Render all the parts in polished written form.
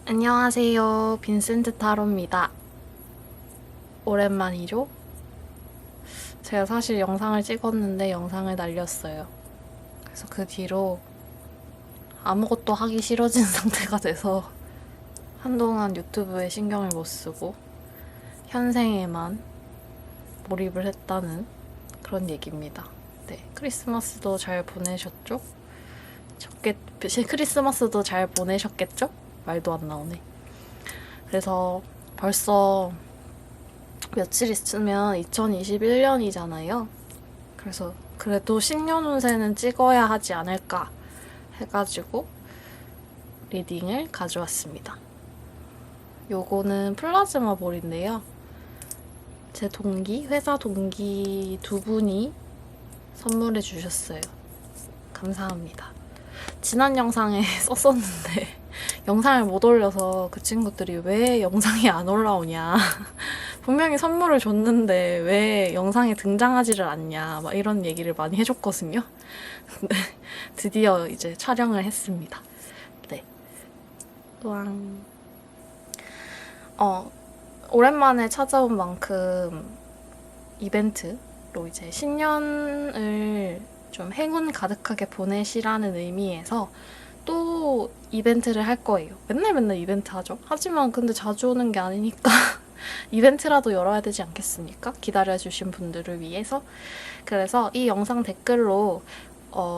안녕하세요. 빈센트 타로입니다. 오랜만이죠? 제가 사실 영상을 찍었는데 영상을 날렸어요. 그래서 그 뒤로 아무것도 하기 싫어진 상태가 돼서 한동안 유튜브에 신경을 못 쓰고 현생에만 몰입을 했다는 그런 얘기입니다. 네, 크리스마스도 잘 보내셨죠? 크리스마스도 잘 보내셨겠죠? 말도 안 나오네. 그래서 벌써 며칠 있으면 2021년이잖아요. 그래서 그래도 신년 운세는 찍어야 하지 않을까 해가지고 리딩을 가져왔습니다. 요거는 플라즈마 볼인데요. 제 회사 동기 두 분이 선물해 주셨어요. 감사합니다. 지난 영상에 썼었는데 영상을 못 올려서 그 친구들이 왜 영상이 안 올라오냐, 분명히 선물을 줬는데 왜 영상에 등장하지를 않냐, 막 이런 얘기를 많이 해줬거든요. 근데 드디어 이제 촬영을 했습니다. 네. 또한 오랜만에 찾아온 만큼 이벤트로 이제 신년을 좀 행운 가득하게 보내시라는 의미에서 또 이벤트를 할 거예요. 맨날 이벤트 하죠. 하지만 근데 자주 오는 게 아니니까 이벤트라도 열어야 되지 않겠습니까? 기다려주신 분들을 위해서. 그래서 이 영상 댓글로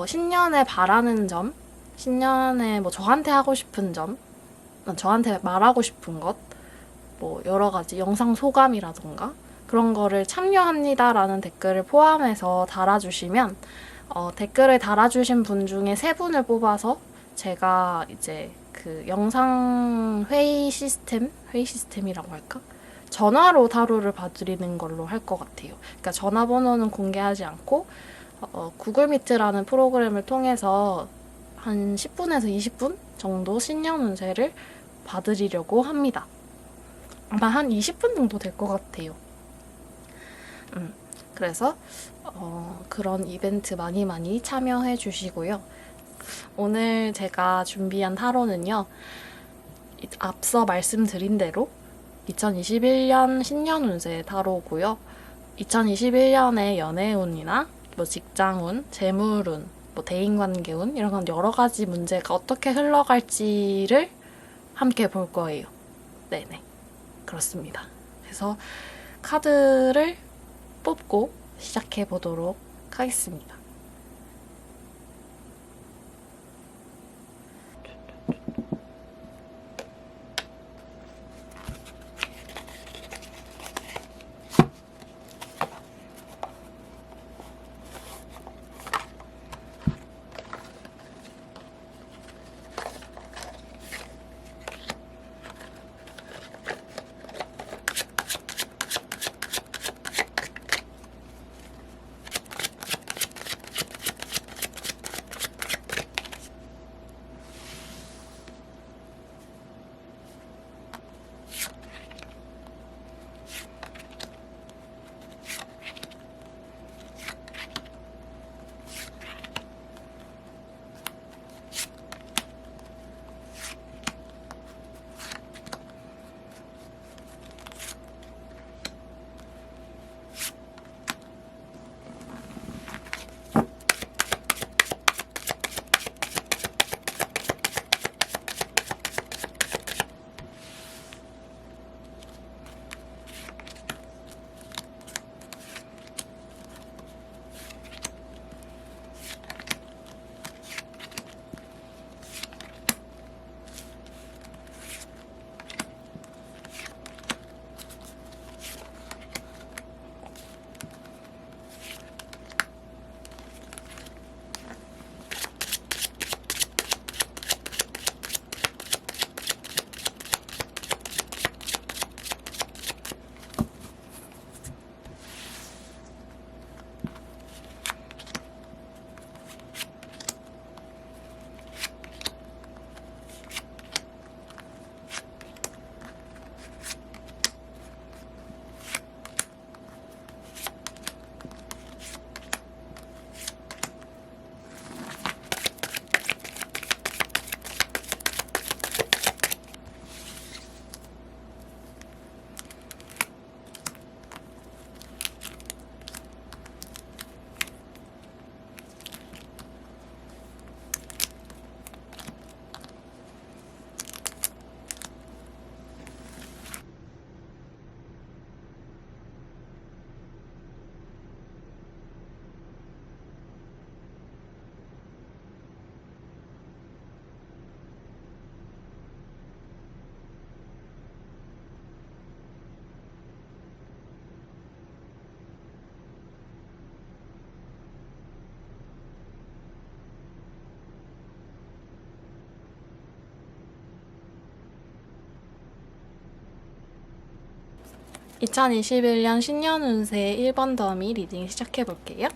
신년에 바라는 점, 신년에 뭐 저한테 하고 싶은 점, 저한테 말하고 싶은 것, 뭐 여러 가지 영상 소감이라던가 그런 거를 참여합니다라는 댓글을 포함해서 달아주시면 댓글을 달아주신 분 중에 3분을 뽑아서 제가 이제 그 영상 회의 시스템이라고 할까? 전화로 타로를 봐드리는 걸로 할 것 같아요. 그러니까 전화번호는 공개하지 않고 구글 미트라는 프로그램을 통해서 한 10분에서 20분 정도 신년 운세를 봐드리려고 합니다. 아마 한 20분 정도 될 것 같아요. 그래서 그런 이벤트 많이 참여해 주시고요. 오늘 제가 준비한 타로는요, 앞서 말씀드린 대로 2021년 신년 운세 타로고요. 2021년의 연애운이나 뭐 직장운, 재물운, 뭐 대인관계운 이런 건 여러 가지 문제가 어떻게 흘러갈지를 함께 볼 거예요. 네네, 그렇습니다. 그래서 카드를 뽑고 시작해 보도록 하겠습니다. 2021년 신년 운세 1번 더미 리딩 시작해볼게요.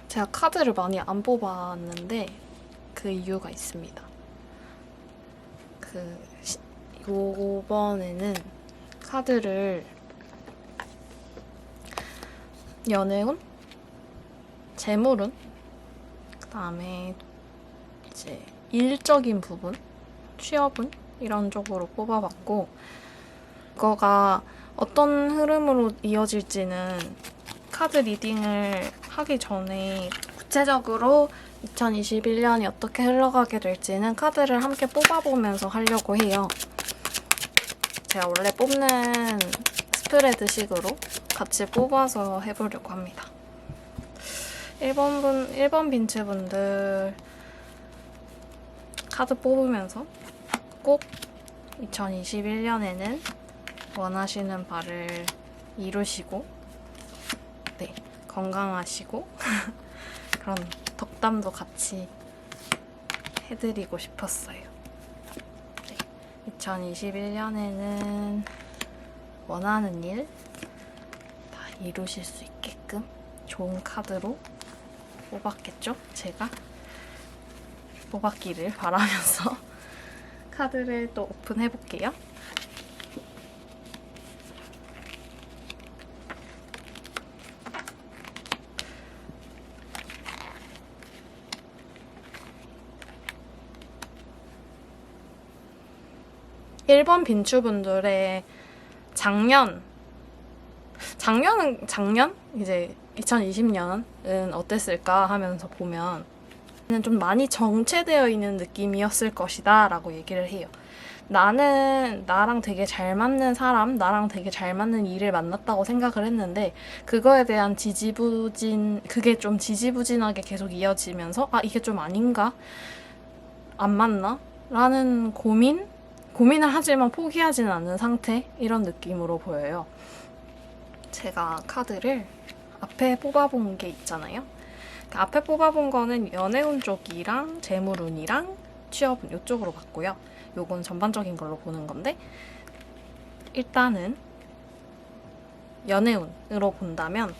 제가 카드를 많이 안 뽑았는데 그 이유가 있습니다. 요번에는 카드를 연애운, 재물운, 그 다음에 이제 일적인 부분, 취업운 이런 쪽으로 뽑아봤고, 그거가 어떤 흐름으로 이어질지는 카드 리딩을 하기 전에 구체적으로 2021년이 어떻게 흘러가게 될지는 카드를 함께 뽑아보면서 하려고 해요. 제가 원래 뽑는 스프레드식으로 같이 뽑아서 해보려고 합니다. 1번 빈츠분들 카드 뽑으면서 꼭 2021년에는 원하시는 바를 이루시고, 네, 건강하시고 그런 덕담도 같이 해드리고 싶었어요. 네, 2021년에는 원하는 일 다 이루실 수 있게끔 좋은 카드로 뽑았겠죠? 제가 뽑았기를 바라면서 카드를 또 오픈해볼게요. 일본 빈추분들의 작년 이제 2020년은 어땠을까 하면서 보면 좀 많이 정체되어 있는 느낌이었을 것이다 라고 얘기를 해요. 나는 나랑 되게 잘 맞는 사람, 나랑 되게 잘 맞는 일을 만났다고 생각을 했는데 그거에 대한 그게 좀 지지부진하게 계속 이어지면서 이게 좀 아닌가? 안 맞나? 라는 고민을 하지만 포기하지는 않는 상태? 이런 느낌으로 보여요. 제가 카드를 앞에 뽑아본 게 있잖아요. 앞에 뽑아본 거는 연애운 쪽이랑 재물운이랑 취업운 이쪽으로 봤고요. 요건 전반적인 걸로 보는 건데 일단은 연애운으로 본다면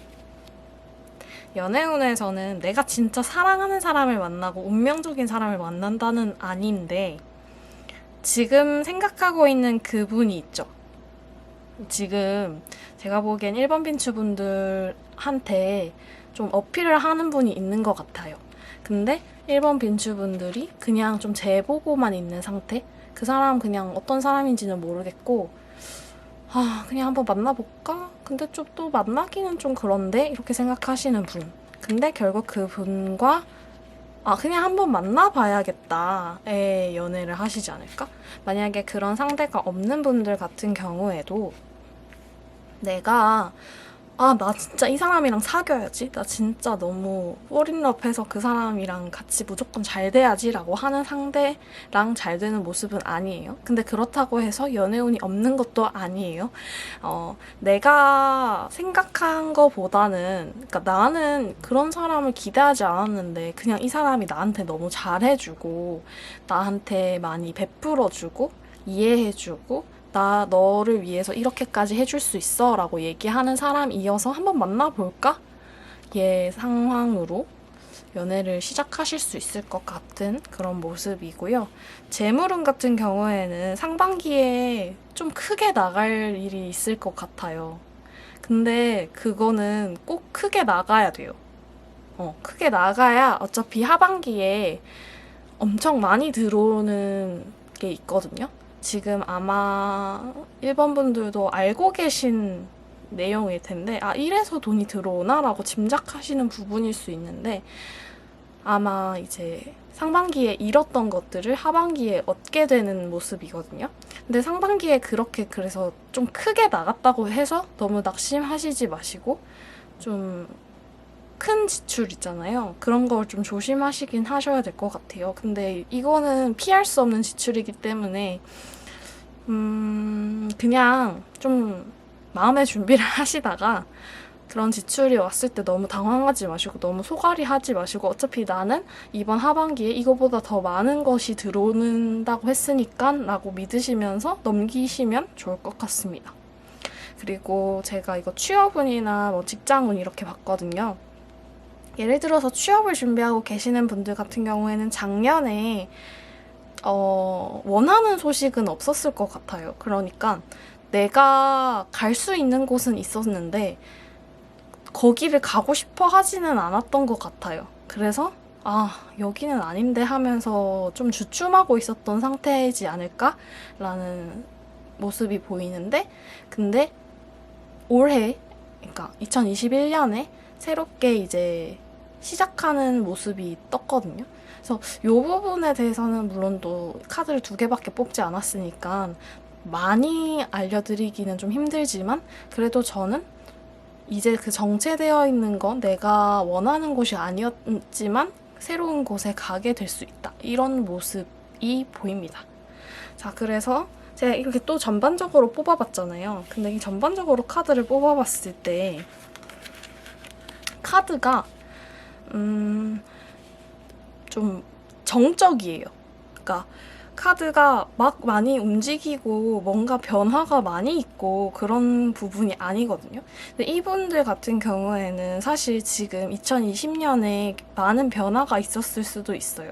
연애운에서는 내가 진짜 사랑하는 사람을 만나고 운명적인 사람을 만난다는 아닌데 지금 생각하고 있는 그분이 있죠. 지금 제가 보기엔 1번 빈추분들한테 좀 어필을 하는 분이 있는 것 같아요. 근데 1번 빈추분들이 그냥 좀 재보고만 있는 상태? 그 사람 그냥 어떤 사람인지는 모르겠고 그냥 한번 만나볼까? 근데 좀 또 만나기는 좀 그런데? 이렇게 생각하시는 분. 근데 결국 그분과 그냥 한번 만나봐야겠다에 연애를 하시지 않을까? 만약에 그런 상대가 없는 분들 같은 경우에도 내가 나 진짜 이 사람이랑 사귀어야지. 나 진짜 너무 폴인러브해서 그 사람이랑 같이 무조건 잘 돼야지 라고 하는 상대랑 잘 되는 모습은 아니에요. 근데 그렇다고 해서 연애운이 없는 것도 아니에요. 내가 생각한 거보다는 그러니까 나는 그런 사람을 기대하지 않았는데 그냥 이 사람이 나한테 너무 잘해주고 나한테 많이 베풀어주고 이해해주고 나 너를 위해서 이렇게까지 해줄 수 있어 라고 얘기하는 사람이어서 한번 만나볼까? 얘 상황으로 연애를 시작하실 수 있을 것 같은 그런 모습이고요. 재물운 같은 경우에는 상반기에 좀 크게 나갈 일이 있을 것 같아요. 근데 그거는 꼭 크게 나가야 돼요. 크게 나가야 어차피 하반기에 엄청 많이 들어오는 게 있거든요. 지금 아마 1번 분들도 알고 계신 내용일 텐데 이래서 돈이 들어오나? 라고 짐작하시는 부분일 수 있는데 아마 이제 상반기에 잃었던 것들을 하반기에 얻게 되는 모습이거든요. 근데 상반기에 그래서 좀 크게 나갔다고 해서 너무 낙심하시지 마시고 좀 큰 지출 있잖아요. 그런 걸 좀 조심하시긴 하셔야 될 것 같아요. 근데 이거는 피할 수 없는 지출이기 때문에 그냥 좀 마음의 준비를 하시다가 그런 지출이 왔을 때 너무 당황하지 마시고 너무 소갈이 하지 마시고 어차피 나는 이번 하반기에 이거보다 더 많은 것이 들어오는다고 했으니까 라고 믿으시면서 넘기시면 좋을 것 같습니다. 그리고 제가 이거 취업운이나 뭐 직장운 이렇게 봤거든요. 예를 들어서 취업을 준비하고 계시는 분들 같은 경우에는 작년에 원하는 소식은 없었을 것 같아요. 그러니까 내가 갈 수 있는 곳은 있었는데 거기를 가고 싶어 하지는 않았던 것 같아요. 그래서 여기는 아닌데 하면서 좀 주춤하고 있었던 상태이지 않을까라는 모습이 보이는데, 근데 올해, 그러니까 2021년에 새롭게 이제 시작하는 모습이 떴거든요. 그래서 이 부분에 대해서는 물론 또 카드를 2개밖에 뽑지 않았으니까 많이 알려드리기는 좀 힘들지만, 그래도 저는 이제 그 정체되어 있는 건 내가 원하는 곳이 아니었지만 새로운 곳에 가게 될 수 있다. 이런 모습이 보입니다. 자, 그래서 제가 이렇게 또 전반적으로 뽑아봤잖아요. 근데 이 전반적으로 카드를 뽑아봤을 때 카드가 좀 정적이에요. 그러니까 카드가 막 많이 움직이고 뭔가 변화가 많이 있고 그런 부분이 아니거든요. 근데 이분들 같은 경우에는 사실 지금 2020년에 많은 변화가 있었을 수도 있어요.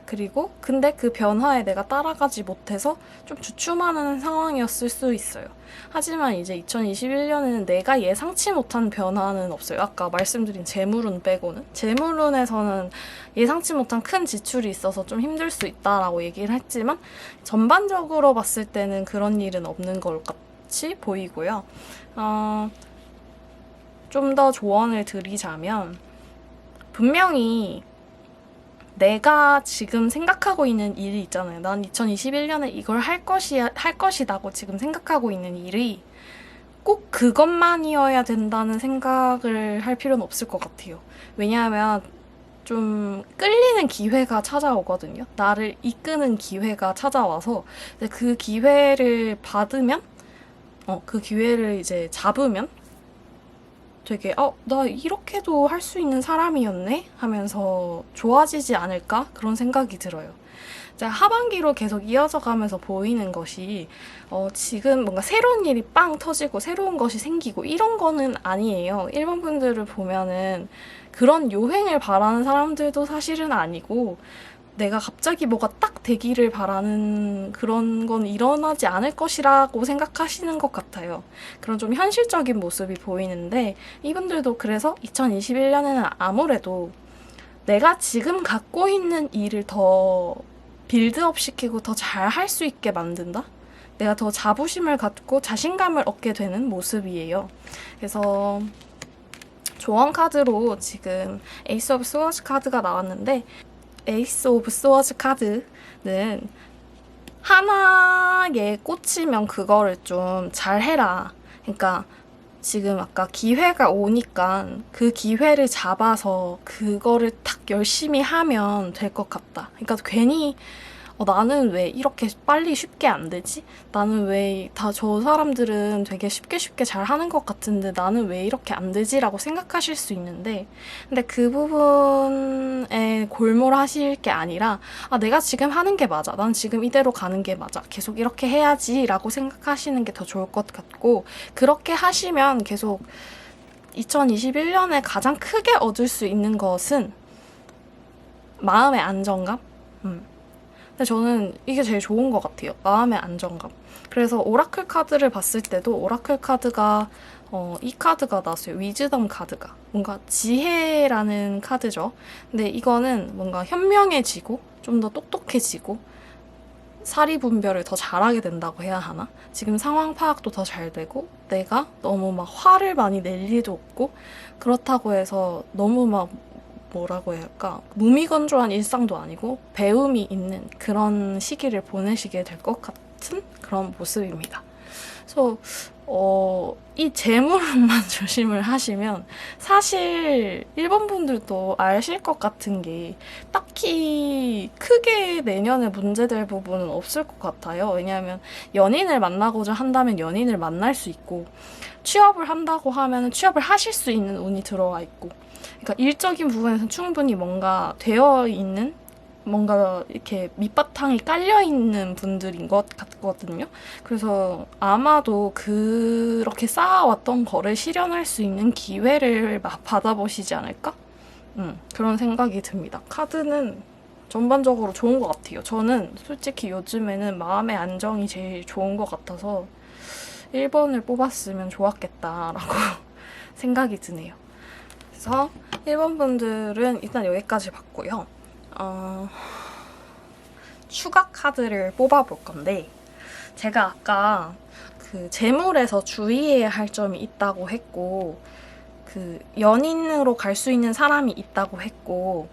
그리고 근데 그 변화에 내가 따라가지 못해서 좀 주춤하는 상황이었을 수 있어요. 하지만 이제 2021년에는 내가 예상치 못한 변화는 없어요. 아까 말씀드린 재물운 빼고는. 재물운에서는 예상치 못한 큰 지출이 있어서 좀 힘들 수 있다라고 얘기를 했지만 전반적으로 봤을 때는 그런 일은 없는 것 같이 보이고요. 좀 더 조언을 드리자면 분명히 내가 지금 생각하고 있는 일이 있잖아요. 난 2021년에 이걸 할 것이다고 지금 생각하고 있는 일이 꼭 그것만이어야 된다는 생각을 할 필요는 없을 것 같아요. 왜냐하면 좀 끌리는 기회가 찾아오거든요. 나를 이끄는 기회가 찾아와서 그 기회를 받으면, 그 기회를 이제 잡으면 되게 나 이렇게도 할 수 있는 사람이었네 하면서 좋아지지 않을까 그런 생각이 들어요. 제가 하반기로 계속 이어져 가면서 보이는 것이 지금 뭔가 새로운 일이 빵 터지고 새로운 것이 생기고 이런 거는 아니에요. 일본 분들을 보면은 그런 요행을 바라는 사람들도 사실은 아니고 내가 갑자기 뭐가 딱 되기를 바라는 그런 건 일어나지 않을 것이라고 생각하시는 것 같아요. 그런 좀 현실적인 모습이 보이는데 이분들도 그래서 2021년에는 아무래도 내가 지금 갖고 있는 일을 더 빌드업 시키고 더 잘 할 수 있게 만든다? 내가 더 자부심을 갖고 자신감을 얻게 되는 모습이에요. 그래서 조언 카드로 지금 에이스 오브 스워즈 카드가 나왔는데 에이스 오브 스워즈 카드는 하나에 꽂히면 그거를 좀 잘해라. 그러니까 지금 아까 기회가 오니까 그 기회를 잡아서 그거를 딱 열심히 하면 될 것 같다. 그러니까 괜히 나는 왜 이렇게 빨리 쉽게 안 되지? 나는 왜 저 사람들은 되게 쉽게 잘 하는 것 같은데 나는 왜 이렇게 안 되지? 라고 생각하실 수 있는데 근데 그 부분에 골몰하실 게 아니라 내가 지금 하는 게 맞아. 난 지금 이대로 가는 게 맞아. 계속 이렇게 해야지 라고 생각하시는 게 더 좋을 것 같고 그렇게 하시면 계속 2021년에 가장 크게 얻을 수 있는 것은 마음의 안정감? 근데 저는 이게 제일 좋은 것 같아요. 마음의 안정감. 그래서 오라클 카드를 봤을 때도 오라클 카드가 이 카드가 나왔어요. 위즈덤 카드가. 뭔가 지혜라는 카드죠. 근데 이거는 뭔가 현명해지고 좀 더 똑똑해지고 사리 분별을 더 잘하게 된다고 해야 하나? 지금 상황 파악도 더 잘 되고 내가 너무 막 화를 많이 낼 일도 없고 그렇다고 해서 너무 막 뭐라고 해야 할까? 무미건조한 일상도 아니고 배움이 있는 그런 시기를 보내시게 될 것 같은 그런 모습입니다. 그래서 이 재물운만 조심을 하시면 사실 1번 분들도 아실 것 같은 게 딱히 크게 내년에 문제될 부분은 없을 것 같아요. 왜냐하면 연인을 만나고자 한다면 연인을 만날 수 있고 취업을 한다고 하면 취업을 하실 수 있는 운이 들어와 있고 그러니까 일적인 부분에서는 충분히 뭔가 되어 있는 뭔가 이렇게 밑바탕이 깔려있는 분들인 것 같거든요. 그래서 아마도 그렇게 쌓아왔던 거를 실현할 수 있는 기회를 막 받아보시지 않을까? 그런 생각이 듭니다. 카드는 전반적으로 좋은 것 같아요. 저는 솔직히 요즘에는 마음의 안정이 제일 좋은 것 같아서 1번을 뽑았으면 좋았겠다라고 생각이 드네요. 그래서 1번 분들은 일단 여기까지 봤고요. 추가 카드를 뽑아볼 건데 제가 아까 그 재물에서 주의해야 할 점이 있다고 했고 그 연인으로 갈 수 있는 사람이 있다고 했고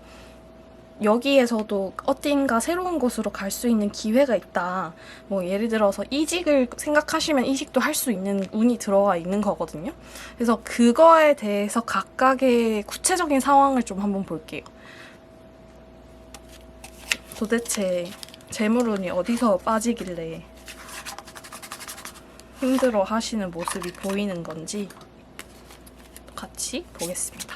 여기에서도 어딘가 새로운 곳으로 갈 수 있는 기회가 있다. 뭐 예를 들어서 이직을 생각하시면 이직도 할 수 있는 운이 들어가 있는 거거든요. 그래서 그거에 대해서 각각의 구체적인 상황을 좀 한번 볼게요. 도대체 재물운이 어디서 빠지길래 힘들어 하시는 모습이 보이는 건지 같이 보겠습니다.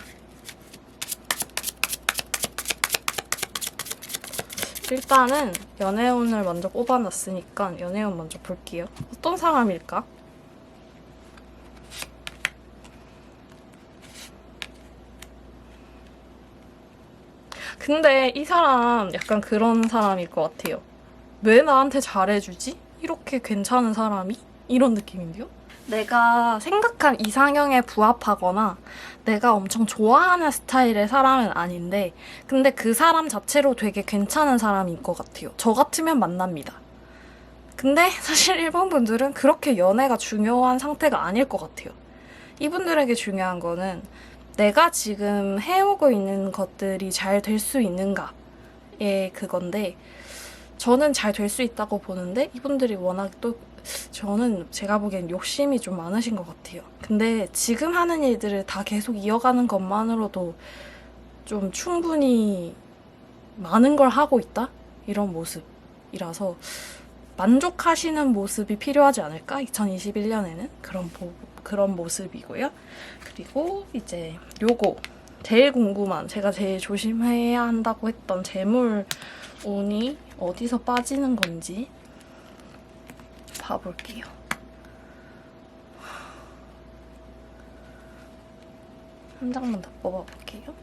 일단은 연애운을 먼저 뽑아놨으니까 연애운 먼저 볼게요. 어떤 사람일까? 근데 이 사람 약간 그런 사람일 것 같아요. 왜 나한테 잘해주지? 이렇게 괜찮은 사람이? 이런 느낌인데요? 내가 생각한 이상형에 부합하거나 내가 엄청 좋아하는 스타일의 사람은 아닌데 근데 그 사람 자체로 되게 괜찮은 사람인 것 같아요. 저 같으면 만납니다. 근데 사실 1번 분들은 그렇게 연애가 중요한 상태가 아닐 것 같아요. 이분들에게 중요한 거는 내가 지금 해오고 있는 것들이 잘 될 수 있는가의 그건데 저는 잘 될 수 있다고 보는데 이분들이 워낙 또 저는 제가 보기엔 욕심이 좀 많으신 것 같아요. 근데 지금 하는 일들을 다 계속 이어가는 것만으로도 좀 충분히 많은 걸 하고 있다? 이런 모습이라서 만족하시는 모습이 필요하지 않을까? 2021년에는 그런 모습이고요. 그리고 이제 요거 제일 궁금한 제가 제일 조심해야 한다고 했던 재물 운이 어디서 빠지는 건지 봐볼게요. 한 장만 더 뽑아볼게요.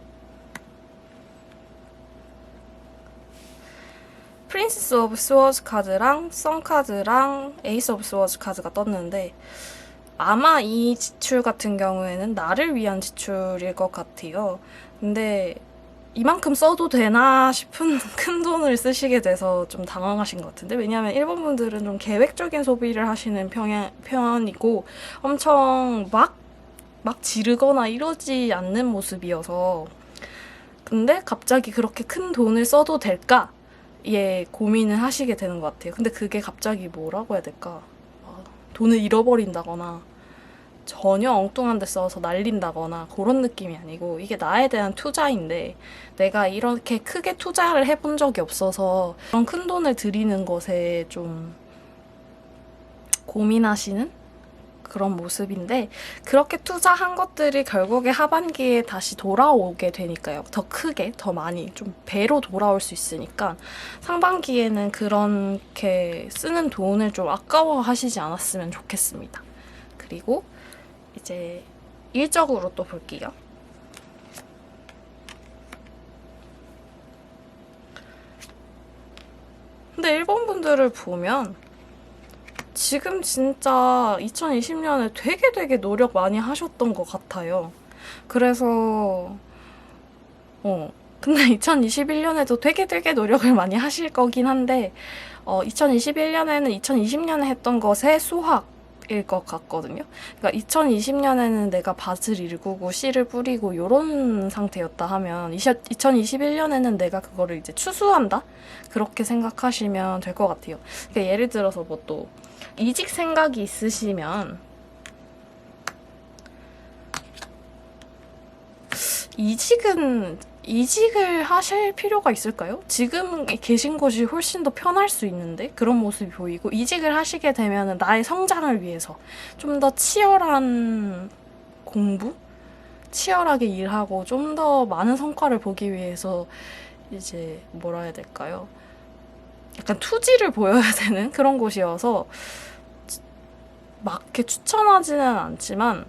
프린세스 오브 스워즈 카드랑 선 카드랑 에이스 오브 스워즈 카드가 떴는데 아마 이 지출 같은 경우에는 나를 위한 지출일 것 같아요. 근데 이만큼 써도 되나 싶은 큰 돈을 쓰시게 돼서 좀 당황하신 것 같은데 왜냐하면 일본 분들은 좀 계획적인 소비를 하시는 편이고 엄청 막 지르거나 이러지 않는 모습이어서 근데 갑자기 그렇게 큰 돈을 써도 될까? 예, 고민을 하시게 되는 것 같아요. 근데 그게 갑자기 뭐라고 해야 될까? 돈을 잃어버린다거나 전혀 엉뚱한 데 써서 날린다거나 그런 느낌이 아니고 이게 나에 대한 투자인데 내가 이렇게 크게 투자를 해본 적이 없어서 그런 큰 돈을 들이는 것에 좀 고민하시는 그런 모습인데 그렇게 투자한 것들이 결국에 하반기에 다시 돌아오게 되니까요. 더 크게, 더 많이, 좀 배로 돌아올 수 있으니까 상반기에는 그렇게 쓰는 돈을 좀 아까워하시지 않았으면 좋겠습니다. 그리고 이제 일적으로 또 볼게요. 근데 일본 분들을 보면 지금 진짜 2020년에 되게 노력 많이 하셨던 것 같아요. 그래서 근데 2021년에도 되게 노력을 많이 하실 거긴 한데 2021년에는 2020년에 했던 것의 수확일 것 같거든요. 그러니까 2020년에는 내가 밭을 일구고 씨를 뿌리고 이런 상태였다 하면 2021년에는 내가 그거를 이제 추수한다? 그렇게 생각하시면 될 것 같아요. 그러니까 예를 들어서 뭐 또 이직 생각이 있으시면 이직을 하실 필요가 있을까요? 지금 계신 곳이 훨씬 더 편할 수 있는데 그런 모습이 보이고, 이직을 하시게 되면 나의 성장을 위해서 좀 더 치열한 공부? 치열하게 일하고 좀 더 많은 성과를 보기 위해서 이제 뭐라 해야 될까요? 약간 투지를 보여야 되는 그런 곳이어서 막 이렇게 추천하지는 않지만,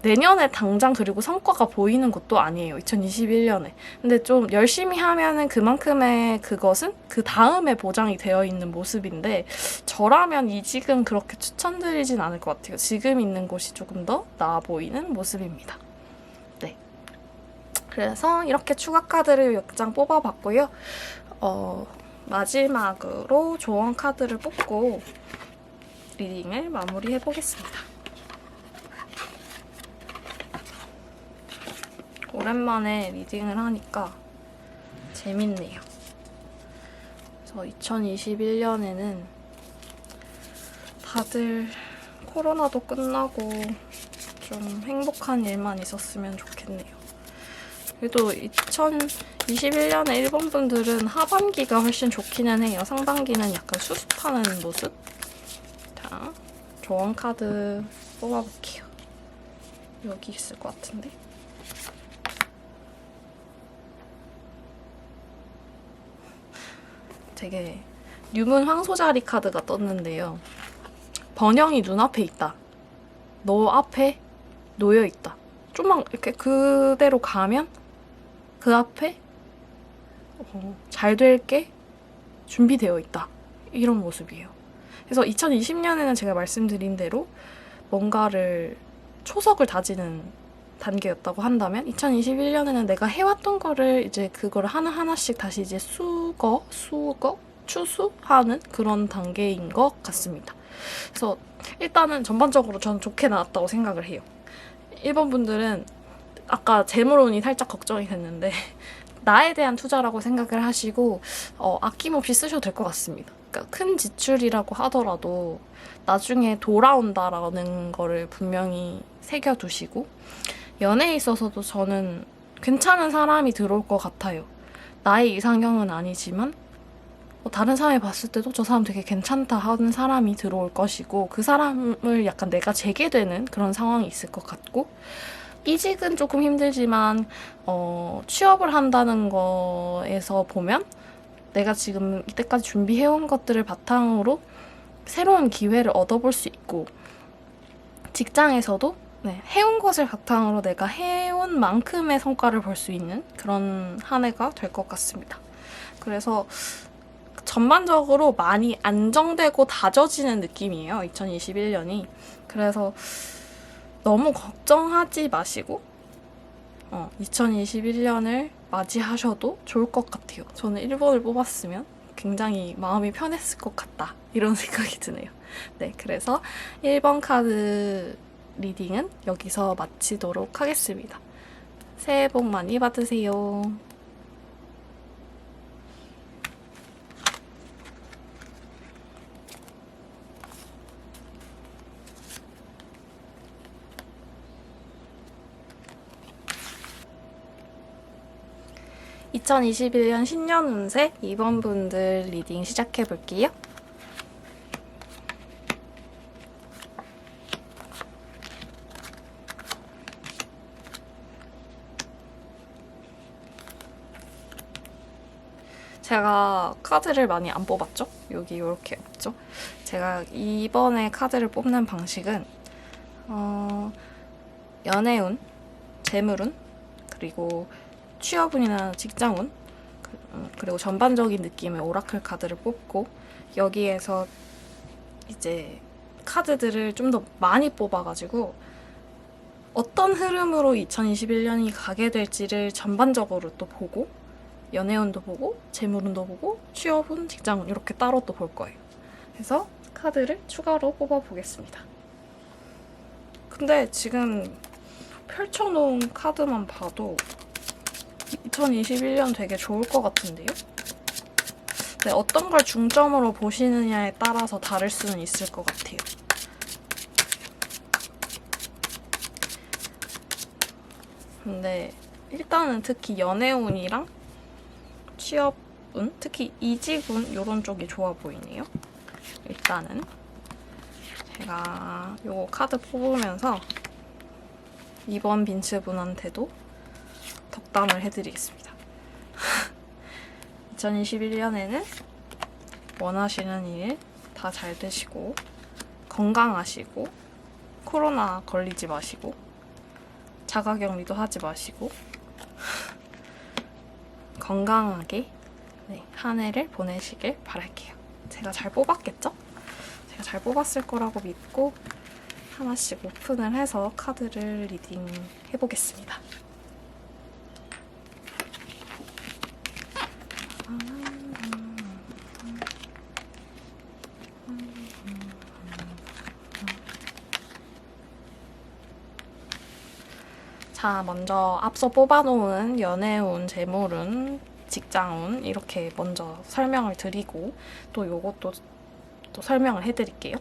내년에 당장 그리고 성과가 보이는 것도 아니에요. 2021년에. 근데 좀 열심히 하면은 그만큼의 그것은 그 다음에 보장이 되어 있는 모습인데, 저라면 이직은 그렇게 추천드리진 않을 것 같아요. 지금 있는 곳이 조금 더 나아 보이는 모습입니다. 네. 그래서 이렇게 추가 카드를 몇 장 뽑아봤고요. 마지막으로 조언 카드를 뽑고 리딩을 마무리해 보겠습니다. 오랜만에 리딩을 하니까 재밌네요. 그래서 2021년에는 다들 코로나도 끝나고 좀 행복한 일만 있었으면 좋겠네요. 그래도 2021년에 1번 분들은 하반기가 훨씬 좋기는 해요. 상반기는 약간 수습하는 모습. 자, 조언 카드 뽑아볼게요. 여기 있을 것 같은데. 되게 유문 황소자리 카드가 떴는데요. 번영이 눈앞에 있다. 너 앞에 놓여 있다. 좀만 이렇게 그대로 가면 그 앞에 잘 될 게 준비되어 있다. 이런 모습이에요. 그래서 2020년에는 제가 말씀드린 대로 뭔가를 초석을 다지는 단계였다고 한다면, 2021년에는 내가 해왔던 거를 이제 그거를 하나하나씩 다시 이제 추수하는 그런 단계인 것 같습니다. 그래서 일단은 전반적으로 저는 좋게 나왔다고 생각을 해요. 1번 분들은 아까 재물운이 살짝 걱정이 됐는데 나에 대한 투자라고 생각을 하시고 아낌없이 쓰셔도 될 것 같습니다. 그러니까 큰 지출이라고 하더라도 나중에 돌아온다라는 거를 분명히 새겨두시고, 연애에 있어서도 저는 괜찮은 사람이 들어올 것 같아요. 나의 이상형은 아니지만 다른 사람이 봤을 때도 저 사람 되게 괜찮다 하는 사람이 들어올 것이고, 그 사람을 약간 내가 재게 되는 그런 상황이 있을 것 같고, 이직은 조금 힘들지만 취업을 한다는 거에서 보면 내가 지금 이때까지 준비해온 것들을 바탕으로 새로운 기회를 얻어볼 수 있고, 직장에서도 해온 것을 바탕으로 내가 해온 만큼의 성과를 볼 수 있는 그런 한 해가 될 것 같습니다. 그래서 전반적으로 많이 안정되고 다져지는 느낌이에요, 2021년이. 그래서 너무 걱정하지 마시고 2021년을 맞이하셔도 좋을 것 같아요. 저는 1번을 뽑았으면 굉장히 마음이 편했을 것 같다, 이런 생각이 드네요. 네, 그래서 1번 카드 리딩은 여기서 마치도록 하겠습니다. 새해 복 많이 받으세요. 2021년 신년 운세 2번 분들 리딩 시작해 볼게요. 제가 카드를 많이 안 뽑았죠? 여기 이렇게 없죠? 제가 이번에 카드를 뽑는 방식은 연애운, 재물운, 그리고 취업운이나 직장운, 그리고 전반적인 느낌의 오라클 카드를 뽑고, 여기에서 이제 카드들을 좀 더 많이 뽑아가지고 어떤 흐름으로 2021년이 가게 될지를 전반적으로 또 보고, 연애운도 보고, 재물운도 보고, 취업운, 직장운 이렇게 따로 또 볼 거예요. 그래서 카드를 추가로 뽑아보겠습니다. 근데 지금 펼쳐놓은 카드만 봐도 2021년 되게 좋을 것 같은데요? 네, 어떤 걸 중점으로 보시느냐에 따라서 다를 수는 있을 것 같아요. 근데 일단은 특히 연애운이랑 취업운, 특히 이직운 이런 쪽이 좋아 보이네요. 일단은 제가 요거 카드 뽑으면서 이번 빈츠분한테도 덕담을 해드리겠습니다. 2021년에는 원하시는 일 다 잘 되시고 건강하시고 코로나 걸리지 마시고 자가격리도 하지 마시고 건강하게 한 해를 보내시길 바랄게요. 제가 잘 뽑았겠죠? 제가 잘 뽑았을 거라고 믿고 하나씩 오픈을 해서 카드를 리딩 해보겠습니다. 자, 먼저 앞서 뽑아놓은 연애운, 재물운, 직장운 이렇게 먼저 설명을 드리고 또 요것도 또 설명을 해드릴게요.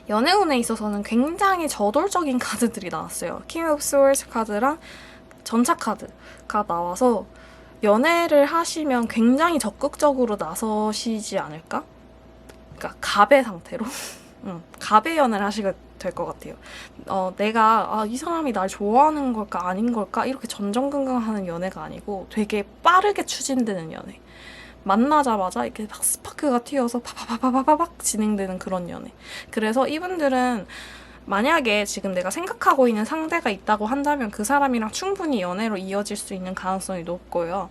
연애운에 있어서는 굉장히 저돌적인 카드들이 나왔어요. 킹 오브 스월드 카드랑 전차 카드가 나와서 연애를 하시면 굉장히 적극적으로 나서시지 않을까? 그러니까 갑의 상태로 갑의 연애를 하시게 될 것 같아요. 내가 이 사람이 날 좋아하는 걸까 아닌 걸까 이렇게 전전긍긍하는 연애가 아니고 되게 빠르게 추진되는 연애. 만나자마자 이렇게 막 스파크가 튀어서 파파파파파박 진행되는 그런 연애. 그래서 이분들은 만약에 지금 내가 생각하고 있는 상대가 있다고 한다면 그 사람이랑 충분히 연애로 이어질 수 있는 가능성이 높고요.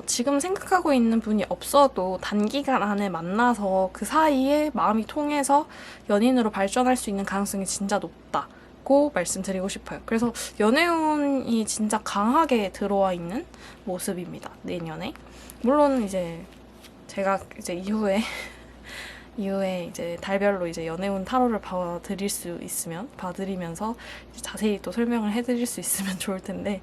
지금 생각하고 있는 분이 없어도 단기간 안에 만나서 그 사이에 마음이 통해서 연인으로 발전할 수 있는 가능성이 진짜 높다고 말씀드리고 싶어요. 그래서 연애운이 진짜 강하게 들어와 있는 모습입니다. 내년에. 물론 이제 제가 이제 이후에 이제 달별로 이제 연애운 타로를 봐드리면서 자세히 또 설명을 해드릴 수 있으면 좋을 텐데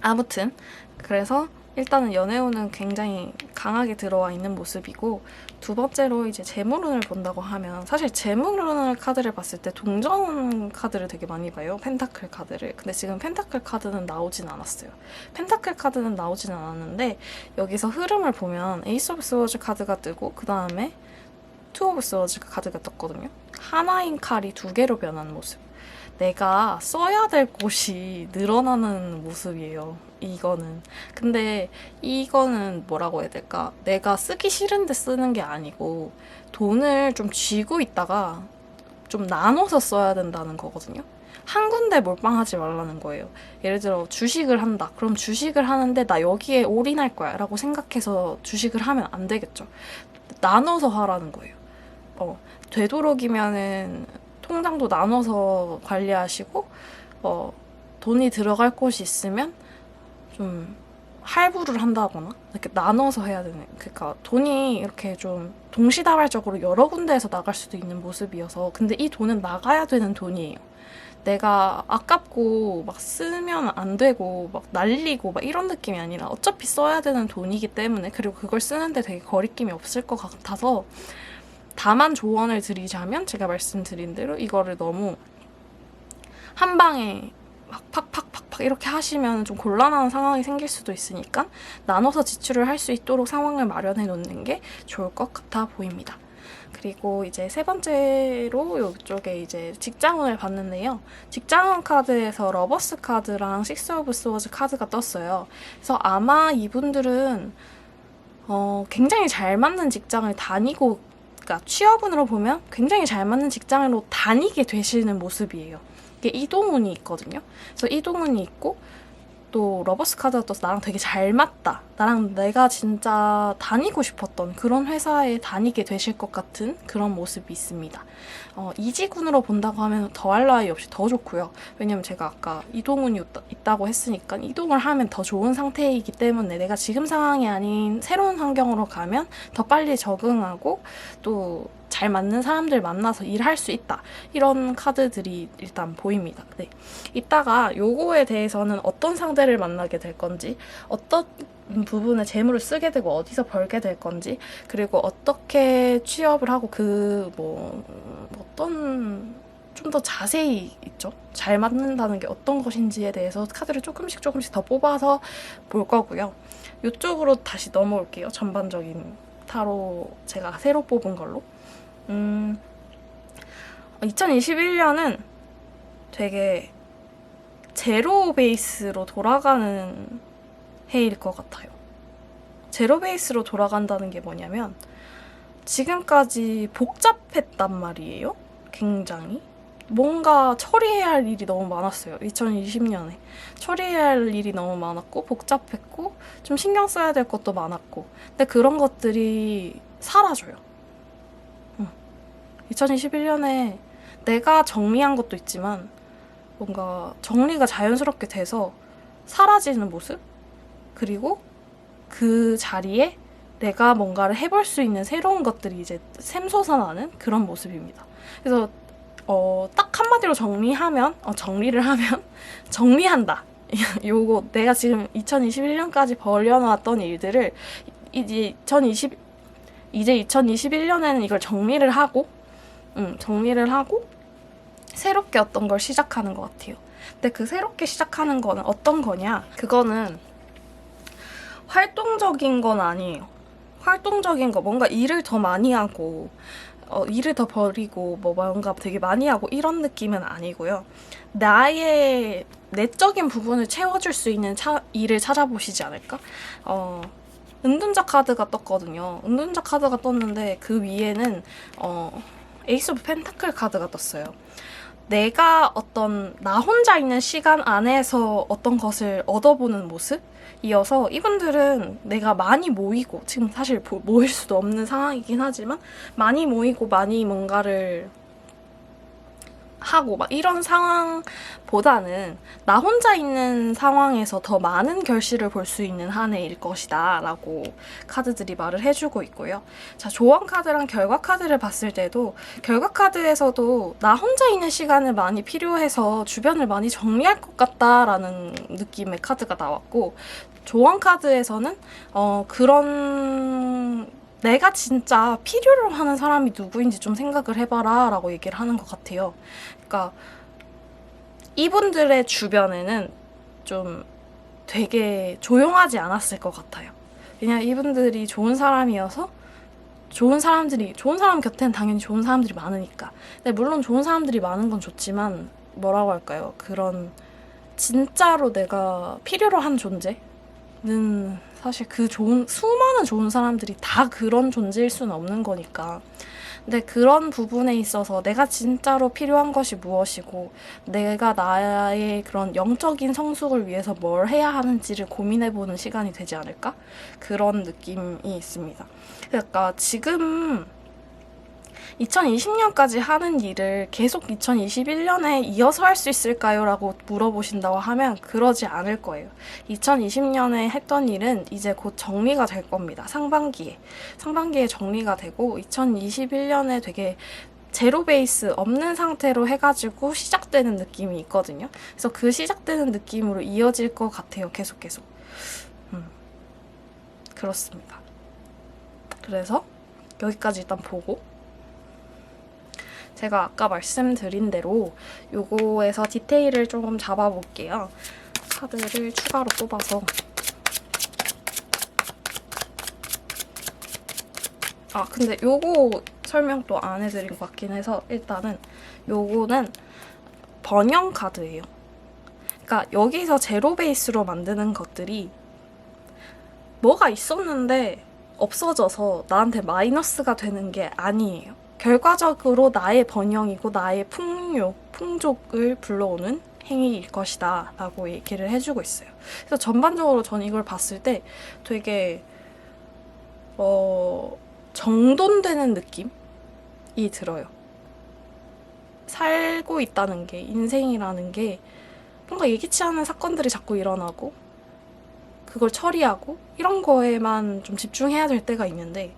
아무튼 그래서 일단은 연애운은 굉장히 강하게 들어와 있는 모습이고 두 번째로 이제 재물운을 본다고 하면 사실 재물운을 카드를 봤을 때 동전 카드를 되게 많이 봐요. 펜타클 카드를. 근데 지금 펜타클 카드는 나오진 않았어요. 펜타클 카드는 나오진 않았는데 여기서 흐름을 보면 에이스 오브 스워즈 카드가 뜨고 그 다음에 투 오브 스워즈 카드가 떴거든요. 하나인 칼이 두 개로 변하는 모습. 내가 써야 될 곳이 늘어나는 모습이에요. 이거는. 근데 이거는 뭐라고 해야 될까? 내가 쓰기 싫은데 쓰는 게 아니고 돈을 좀 쥐고 있다가 좀 나눠서 써야 된다는 거거든요. 한 군데 몰빵하지 말라는 거예요. 예를 들어 주식을 한다. 그럼 주식을 하는데 나 여기에 올인할 거야 라고 생각해서 주식을 하면 안 되겠죠. 나눠서 하라는 거예요. 되도록이면은 통장도 나눠서 관리하시고 돈이 들어갈 곳이 있으면 좀 할부를 한다거나 이렇게 나눠서 해야 되는, 그러니까 돈이 이렇게 좀 동시다발적으로 여러 군데에서 나갈 수도 있는 모습이어서 근데 이 돈은 나가야 되는 돈이에요. 내가 아깝고 막 쓰면 안 되고 막 날리고 막 이런 느낌이 아니라 어차피 써야 되는 돈이기 때문에 그리고 그걸 쓰는데 되게 거리낌이 없을 것 같아서 다만 조언을 드리자면 제가 말씀드린 대로 이거를 너무 한 방에 막 팍팍팍팍 이렇게 하시면 좀 곤란한 상황이 생길 수도 있으니까 나눠서 지출을 할 수 있도록 상황을 마련해 놓는 게 좋을 것 같아 보입니다. 그리고 이제 세 번째로 이쪽에 이제 직장운을 봤는데요. 직장운 카드에서 러버스 카드랑 식스 오브 스워즈 카드가 떴어요. 그래서 아마 이분들은 굉장히 잘 맞는 직장을 다니고, 그러니까 취업운으로 보면 굉장히 잘 맞는 직장으로 다니게 되시는 모습이에요. 이게 이동운이 있거든요. 그래서 이동운이 있고 또 러버스 카드가 떠서 나랑 되게 잘 맞다. 나랑 내가 진짜 다니고 싶었던 그런 회사에 다니게 되실 것 같은 그런 모습이 있습니다. 이직운으로 본다고 하면 더할 나위 없이 더 좋고요. 왜냐면 제가 아까 이동운이 있다고 했으니까 이동을 하면 더 좋은 상태이기 때문에 내가 지금 상황이 아닌 새로운 환경으로 가면 더 빨리 적응하고 또 잘 맞는 사람들 만나서 일할 수 있다. 이런 카드들이 일단 보입니다. 네. 이따가 요거에 대해서는 어떤 상대를 만나게 될 건지, 어떤 부분에 재물을 쓰게 되고 어디서 벌게 될 건지, 그리고 어떻게 취업을 하고 어떤 좀 더 자세히 있죠. 잘 맞는다는 게 어떤 것인지에 대해서 카드를 조금씩 더 뽑아서 볼 거고요. 이쪽으로 다시 넘어올게요. 전반적인 타로 제가 새로 뽑은 걸로. 2021년은 되게 제로 베이스로 돌아가는 해일 것 같아요. 제로 베이스로 돌아간다는 게 뭐냐면 지금까지 복잡했단 말이에요. 굉장히. 뭔가 처리해야 할 일이 너무 많았어요. 2020년에. 처리해야 할 일이 너무 많았고 복잡했고 좀 신경 써야 될 것도 많았고 근데 그런 것들이 사라져요. 2021년에 내가 정리한 것도 있지만 뭔가 정리가 자연스럽게 돼서 사라지는 모습? 그리고 그 자리에 내가 뭔가를 해볼 수 있는 새로운 것들이 이제 샘솟아나는 그런 모습입니다. 그래서 딱 한마디로 정리를 하면 정리한다. 요거 내가 지금 2021년까지 벌려놨던 일들을 이제 2021년에는 이걸 정리를 하고 새롭게 어떤 걸 시작하는 것 같아요. 근데 그 새롭게 시작하는 거는 어떤 거냐? 그거는 활동적인 건 아니에요. 활동적인 거 뭔가 일을 더 많이 하고 일을 더 벌이고 뭐 뭔가 되게 많이 하고 이런 느낌은 아니고요. 나의 내적인 부분을 채워줄 수 있는 일을 찾아보시지 않을까? 은둔자 카드가 떴거든요. 은둔자 카드가 떴는데 그 위에는 에이스 오브 펜타클 카드가 떴어요. 내가 나 혼자 있는 시간 안에서 어떤 것을 얻어보는 모습이어서 이분들은 내가 많이 모이고 지금 사실 모일 수도 없는 상황이긴 하지만 많이 모이고 많이 뭔가를 하고 막 이런 상황보다는 나 혼자 있는 상황에서 더 많은 결실을 볼 수 있는 한 해일 것이다 라고 카드들이 말을 해주고 있고요. 자, 조언 카드랑 결과 카드를 봤을 때도 결과 카드에서도 나 혼자 있는 시간을 많이 필요해서 주변을 많이 정리할 것 같다라는 느낌의 카드가 나왔고 조언 카드에서는 그런 내가 진짜 필요로 하는 사람이 누구인지 좀 생각을 해봐라 라고 얘기를 하는 것 같아요. 그러니까 이분들의 주변에는 좀 되게 조용하지 않았을 것 같아요. 그냥 이분들이 좋은 사람이어서 좋은 사람 곁에는 당연히 좋은 사람들이 많으니까. 근데 물론 좋은 사람들이 많은 건 좋지만 뭐라고 할까요? 그런 진짜로 내가 필요로 한 존재는 사실 수많은 좋은 사람들이 다 그런 존재일 수는 없는 거니까. 근데 그런 부분에 있어서 내가 진짜로 필요한 것이 무엇이고 내가 나의 그런 영적인 성숙을 위해서 뭘 해야 하는지를 고민해보는 시간이 되지 않을까? 그런 느낌이 있습니다. 그러니까 지금 2020년까지 하는 일을 계속 2021년에 이어서 할 수 있을까요? 라고 물어보신다고 하면 그러지 않을 거예요. 2020년에 했던 일은 이제 곧 정리가 될 겁니다. 상반기에 정리가 되고 2021년에 되게 제로 베이스 없는 상태로 해가지고 시작되는 느낌이 있거든요. 그래서 그 시작되는 느낌으로 이어질 것 같아요. 계속. 그렇습니다. 그래서 여기까지 일단 보고 제가 아까 말씀드린 대로 요거에서 디테일을 조금 잡아볼게요. 카드를 추가로 뽑아서 근데 요거 설명 또 안 해드린 것 같긴 해서 일단은 요거는 번영 카드예요. 그러니까 여기서 제로 베이스로 만드는 것들이 뭐가 있었는데 없어져서 나한테 마이너스가 되는 게 아니에요. 결과적으로 나의 번영이고 나의 풍족을 불러오는 행위일 것이다 라고 얘기를 해주고 있어요. 그래서 전반적으로 전 이걸 봤을 때 되게 정돈되는 느낌이 들어요. 살고 있다는 게, 인생이라는 게 뭔가 예기치 않은 사건들이 자꾸 일어나고 그걸 처리하고 이런 거에만 좀 집중해야 될 때가 있는데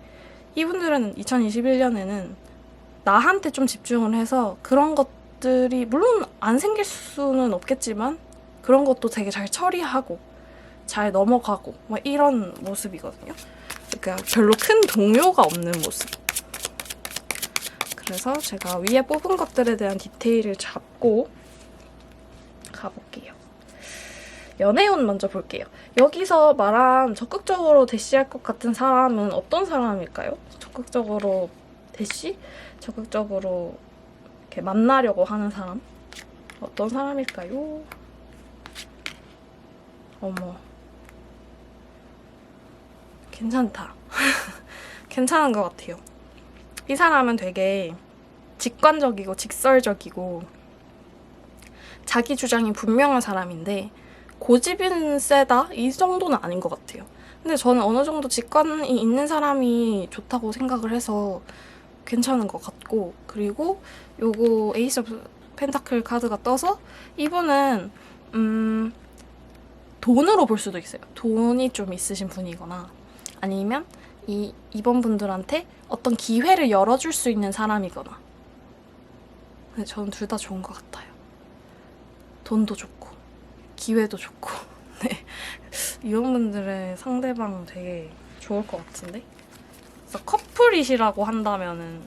이분들은 2021년에는 나한테 좀 집중을 해서 그런 것들이 물론 안 생길 수는 없겠지만 그런 것도 되게 잘 처리하고 잘 넘어가고 막 이런 모습이거든요. 그러니까 별로 큰 동요가 없는 모습. 그래서 제가 위에 뽑은 것들에 대한 디테일을 잡고 가볼게요. 연애운 먼저 볼게요. 여기서 말한 적극적으로 대시할 것 같은 사람은 어떤 사람일까요? 적극적으로 대시? 적극적으로 이렇게 만나려고 하는 사람? 어떤 사람일까요? 어머. 괜찮다. 괜찮은 것 같아요. 이 사람은 되게 직관적이고 직설적이고 자기 주장이 분명한 사람인데 고집은 세다? 이 정도는 아닌 것 같아요. 근데 저는 어느 정도 직관이 있는 사람이 좋다고 생각을 해서 괜찮은 것 같고, 그리고 요거 에이스 오브 펜타클 카드가 떠서 이분은 돈으로 볼 수도 있어요. 돈이 좀 있으신 분이거나 아니면 이번 분들한테 어떤 기회를 열어줄 수 있는 사람이거나. 근데 저는 둘 다 좋은 것 같아요. 돈도 좋고 기회도 좋고. 네, 이런 분들의 상대방 되게 좋을 것 같은데. 그래서 커플이시라고 한다면은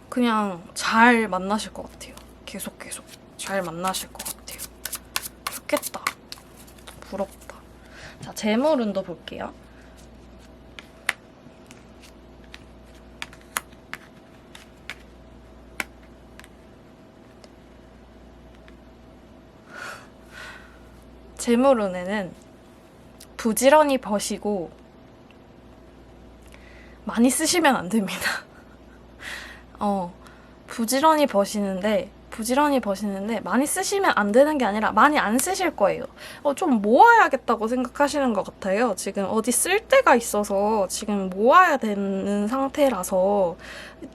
그냥 잘 만나실 것 같아요. 계속 잘 만나실 것 같아요. 좋겠다. 부럽다. 자, 재물운도 볼게요. 재물운에는 부지런히 버시고 많이 쓰시면 안 됩니다. 부지런히 버시는데 많이 쓰시면 안 되는 게 아니라 많이 안 쓰실 거예요. 좀 모아야겠다고 생각하시는 것 같아요. 지금 어디 쓸 데가 있어서 지금 모아야 되는 상태라서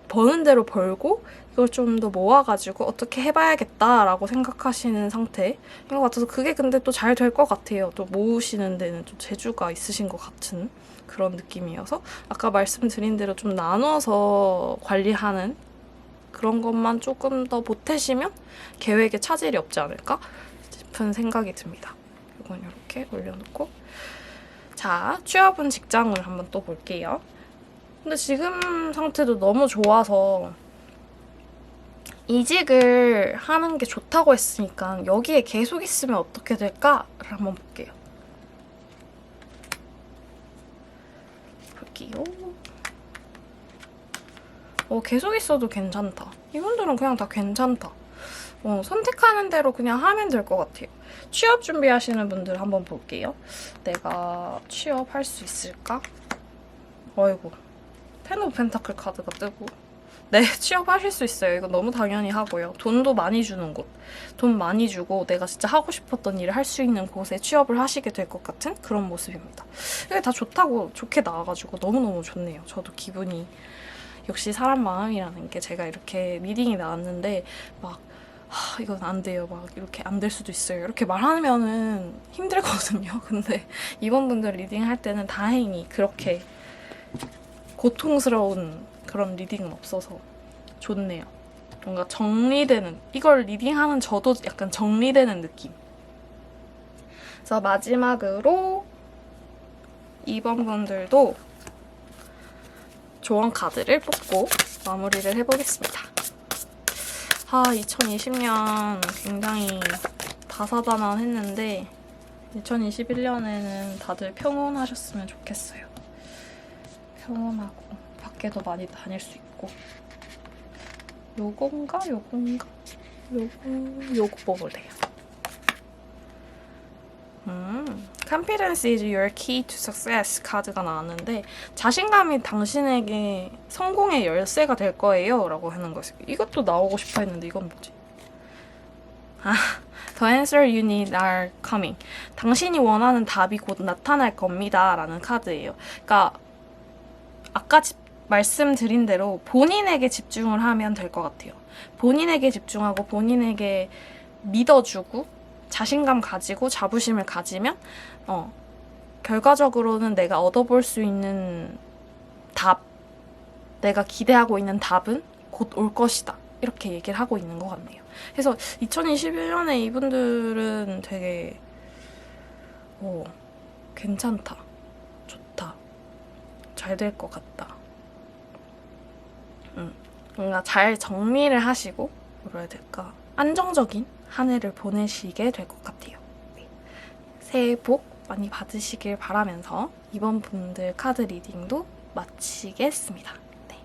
버는 대로 벌고 이걸 좀 더 모아가지고 어떻게 해봐야겠다라고 생각하시는 상태인 것 같아서 그게 근데 또 잘 될 것 같아요. 또 모으시는 데는 좀 재주가 있으신 것 같은 그런 느낌이어서 아까 말씀드린 대로 좀 나눠서 관리하는 그런 것만 조금 더 보태시면 계획에 차질이 없지 않을까 싶은 생각이 듭니다. 이건 이렇게 올려놓고, 자, 취업은 직장을 한번 또 볼게요. 근데 지금 상태도 너무 좋아서 이직을 하는 게 좋다고 했으니까 여기에 계속 있으면 어떻게 될까를 한번 볼게요. 계속 있어도 괜찮다. 이분들은 그냥 다 괜찮다. 선택하는 대로 그냥 하면 될 것 같아요. 취업 준비하시는 분들 한번 볼게요. 내가 취업할 수 있을까? 어이구, 텐 오브 펜타클 카드가 뜨고. 네, 취업하실 수 있어요. 이거 너무 당연히 하고요. 돈도 많이 주는 곳. 돈 많이 주고 내가 진짜 하고 싶었던 일을 할 수 있는 곳에 취업을 하시게 될 것 같은 그런 모습입니다. 이게 다 좋게 나와가지고 너무너무 좋네요. 저도 기분이, 역시 사람 마음이라는 게, 제가 이렇게 리딩이 나왔는데 막 이건 안 돼요, 막 이렇게 안 될 수도 있어요, 이렇게 말하면은 힘들거든요. 근데 이번 분들 리딩 할 때는 다행히 그렇게 고통스러운 그런 리딩은 없어서 좋네요. 뭔가 정리되는, 이걸 리딩하는 저도 약간 정리되는 느낌. 그래서 마지막으로 이번 분들도 조언 카드를 뽑고 마무리를 해보겠습니다. 2020년 굉장히 다사다난했는데 2021년에는 다들 평온하셨으면 좋겠어요. 평온하고 밖에도 많이 다닐 수 있고. 요거 뽑을래요. Confidence is your key to success 카드가 나왔는데, 자신감이 당신에게 성공의 열쇠가 될 거예요 라고 하는 것이고, 이것도 나오고 싶어 했는데 이건 뭐지? The answer you need are coming. 당신이 원하는 답이 곧 나타날 겁니다 라는 카드예요. 그러니까 아까 말씀드린 대로 본인에게 집중을 하면 될 것 같아요. 본인에게 집중하고 본인에게 믿어주고 자신감 가지고 자부심을 가지면 결과적으로는 내가 얻어볼 수 있는 답, 내가 기대하고 있는 답은 곧 올 것이다, 이렇게 얘기를 하고 있는 것 같네요. 그래서 2021년에 이분들은 되게 괜찮다, 좋다, 잘 될 것 같다. 뭔가 잘 정리를 하시고 뭐라 해야 될까? 안정적인 한 해를 보내시게 될 것 같아요. 네. 새해 복 많이 받으시길 바라면서 이번 분들 카드 리딩도 마치겠습니다. 네.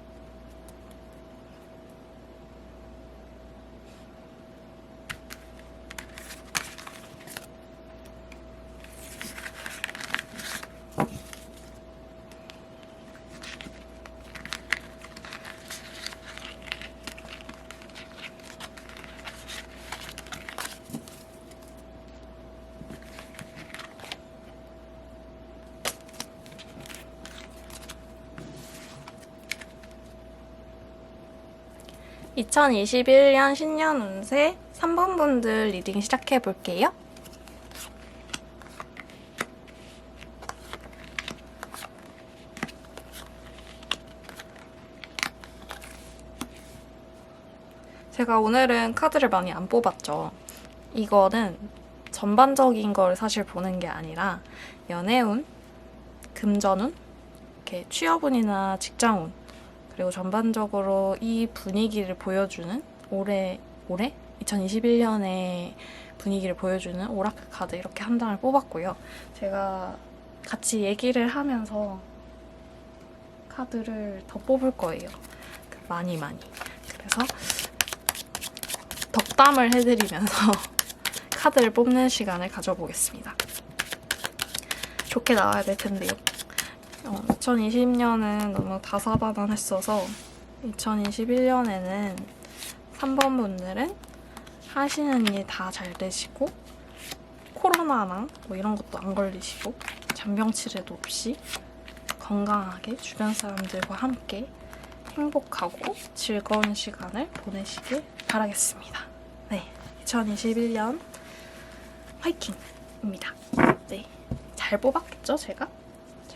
(2021년) 신년 운세 3번 분들 리딩 시작해 볼게요. 제가 오늘은 카드를 많이 안 뽑았죠. 이거는 전반적인 걸 사실 보는 게 아니라 연애운, 금전운, 이렇게 취업운이나 직장운, 그리고 전반적으로 이 분위기를 보여주는 올해 2021년의 분위기를 보여주는 오라클 카드 이렇게 한 장을 뽑았고요. 제가 같이 얘기를 하면서 카드를 더 뽑을 거예요. 많이. 그래서 덕담을 해드리면서 카드를 뽑는 시간을 가져보겠습니다. 좋게 나와야 될 텐데요. 2020년은 너무 다사다난했어서 2021년에는 3번 분들은 하시는 일 다 잘 되시고 코로나나 뭐 이런 것도 안 걸리시고 잔병치레도 없이 건강하게 주변 사람들과 함께 행복하고 즐거운 시간을 보내시길 바라겠습니다. 네, 2021년 화이팅입니다. 네, 잘 뽑았겠죠, 제가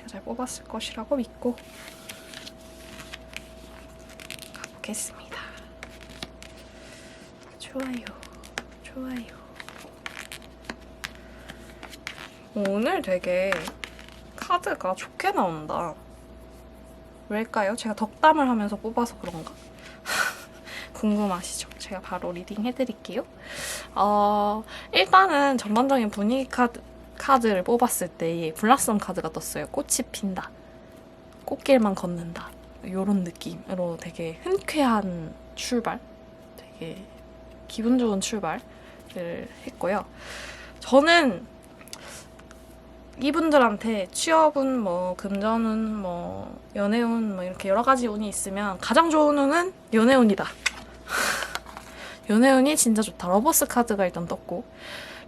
잘 뽑았을 것이라고 믿고 가보겠습니다. 좋아요. 오늘 되게 카드가 좋게 나온다. 왜일까요? 제가 덕담을 하면서 뽑아서 그런가? 궁금하시죠? 제가 바로 리딩 해드릴게요. 일단은 전반적인 분위기 카드를 뽑았을 때 블라썸 카드가 떴어요. 꽃이 핀다. 꽃길만 걷는다. 이런 느낌으로 되게 흔쾌한 출발, 되게 기분 좋은 출발을 했고요. 저는 이분들한테 취업운, 뭐 금전운, 뭐 연애운, 뭐 이렇게 여러 가지 운이 있으면 가장 좋은 운은 연애운이다. 연애운이 진짜 좋다. 러버스 카드가 일단 떴고,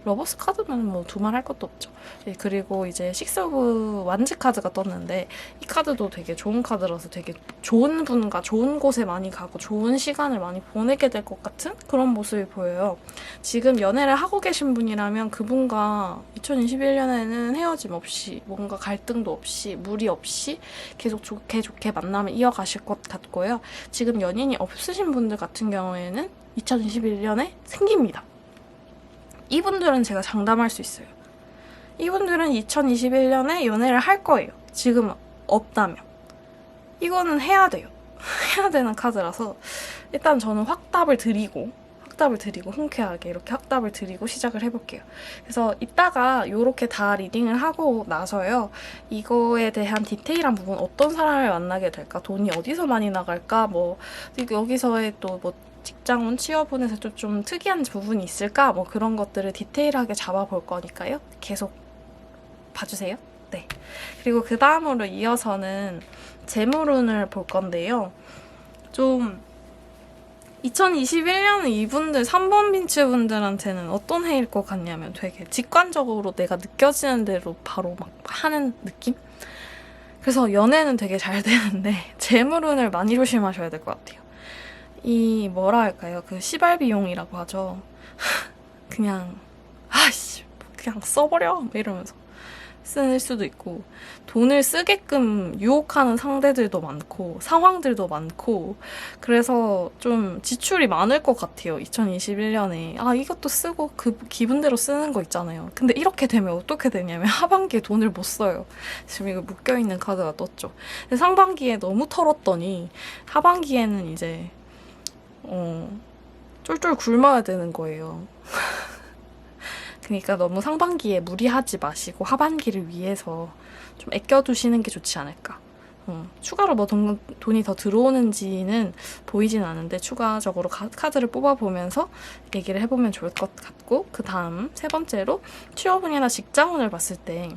러버스 카드면 뭐 두말 할 것도 없죠. 그리고 이제 식스 오브 완즈 카드가 떴는데 이 카드도 되게 좋은 카드라서 되게 좋은 분과 좋은 곳에 많이 가고 좋은 시간을 많이 보내게 될 것 같은 그런 모습이 보여요. 지금 연애를 하고 계신 분이라면 그분과 2021년에는 헤어짐 없이, 뭔가 갈등도 없이, 무리 없이 계속 좋게 만남을 이어가실 것 같고요. 지금 연인이 없으신 분들 같은 경우에는 2021년에 생깁니다. 이분들은 제가 장담할 수 있어요. 이분들은 2021년에 연애를 할 거예요. 지금 없다면. 이거는 해야 돼요. 해야 되는 카드라서 일단 저는 확답을 드리고 흔쾌하게 이렇게 확답을 드리고 시작을 해볼게요. 그래서 이따가 이렇게 다 리딩을 하고 나서요. 이거에 대한 디테일한 부분, 어떤 사람을 만나게 될까, 돈이 어디서 많이 나갈까, 뭐 여기서의 또 뭐 직장운, 취업운에서 좀 특이한 부분이 있을까, 뭐 그런 것들을 디테일하게 잡아볼 거니까요. 계속 봐주세요. 네. 그리고 그 다음으로 이어서는 재물운을 볼 건데요. 좀 2021년은 이분들 3번 빈츠 분들한테는 어떤 해일 것 같냐면 되게 직관적으로 내가 느껴지는 대로 바로 막 하는 느낌? 그래서 연애는 되게 잘 되는데 재물운을 많이 조심하셔야 될 것 같아요. 이 뭐라 할까요? 그 시발 비용이라고 하죠. 그냥 그냥 써버려 이러면서 쓸 수도 있고, 돈을 쓰게끔 유혹하는 상대들도 많고 상황들도 많고, 그래서 좀 지출이 많을 것 같아요. 2021년에 이것도 쓰고 그 기분대로 쓰는 거 있잖아요. 근데 이렇게 되면 어떻게 되냐면 하반기에 돈을 못 써요. 지금 이거 묶여있는 카드가 떴죠. 근데 상반기에 너무 털었더니 하반기에는 이제 쫄쫄 굶어야 되는 거예요. 그러니까 너무 상반기에 무리하지 마시고 하반기를 위해서 좀 아껴두시는 게 좋지 않을까. 추가로 뭐 돈이 더 들어오는지는 보이진 않은데 추가적으로 카드를 뽑아보면서 얘기를 해보면 좋을 것 같고, 그 다음 세 번째로 취업운이나 직장운을 봤을 때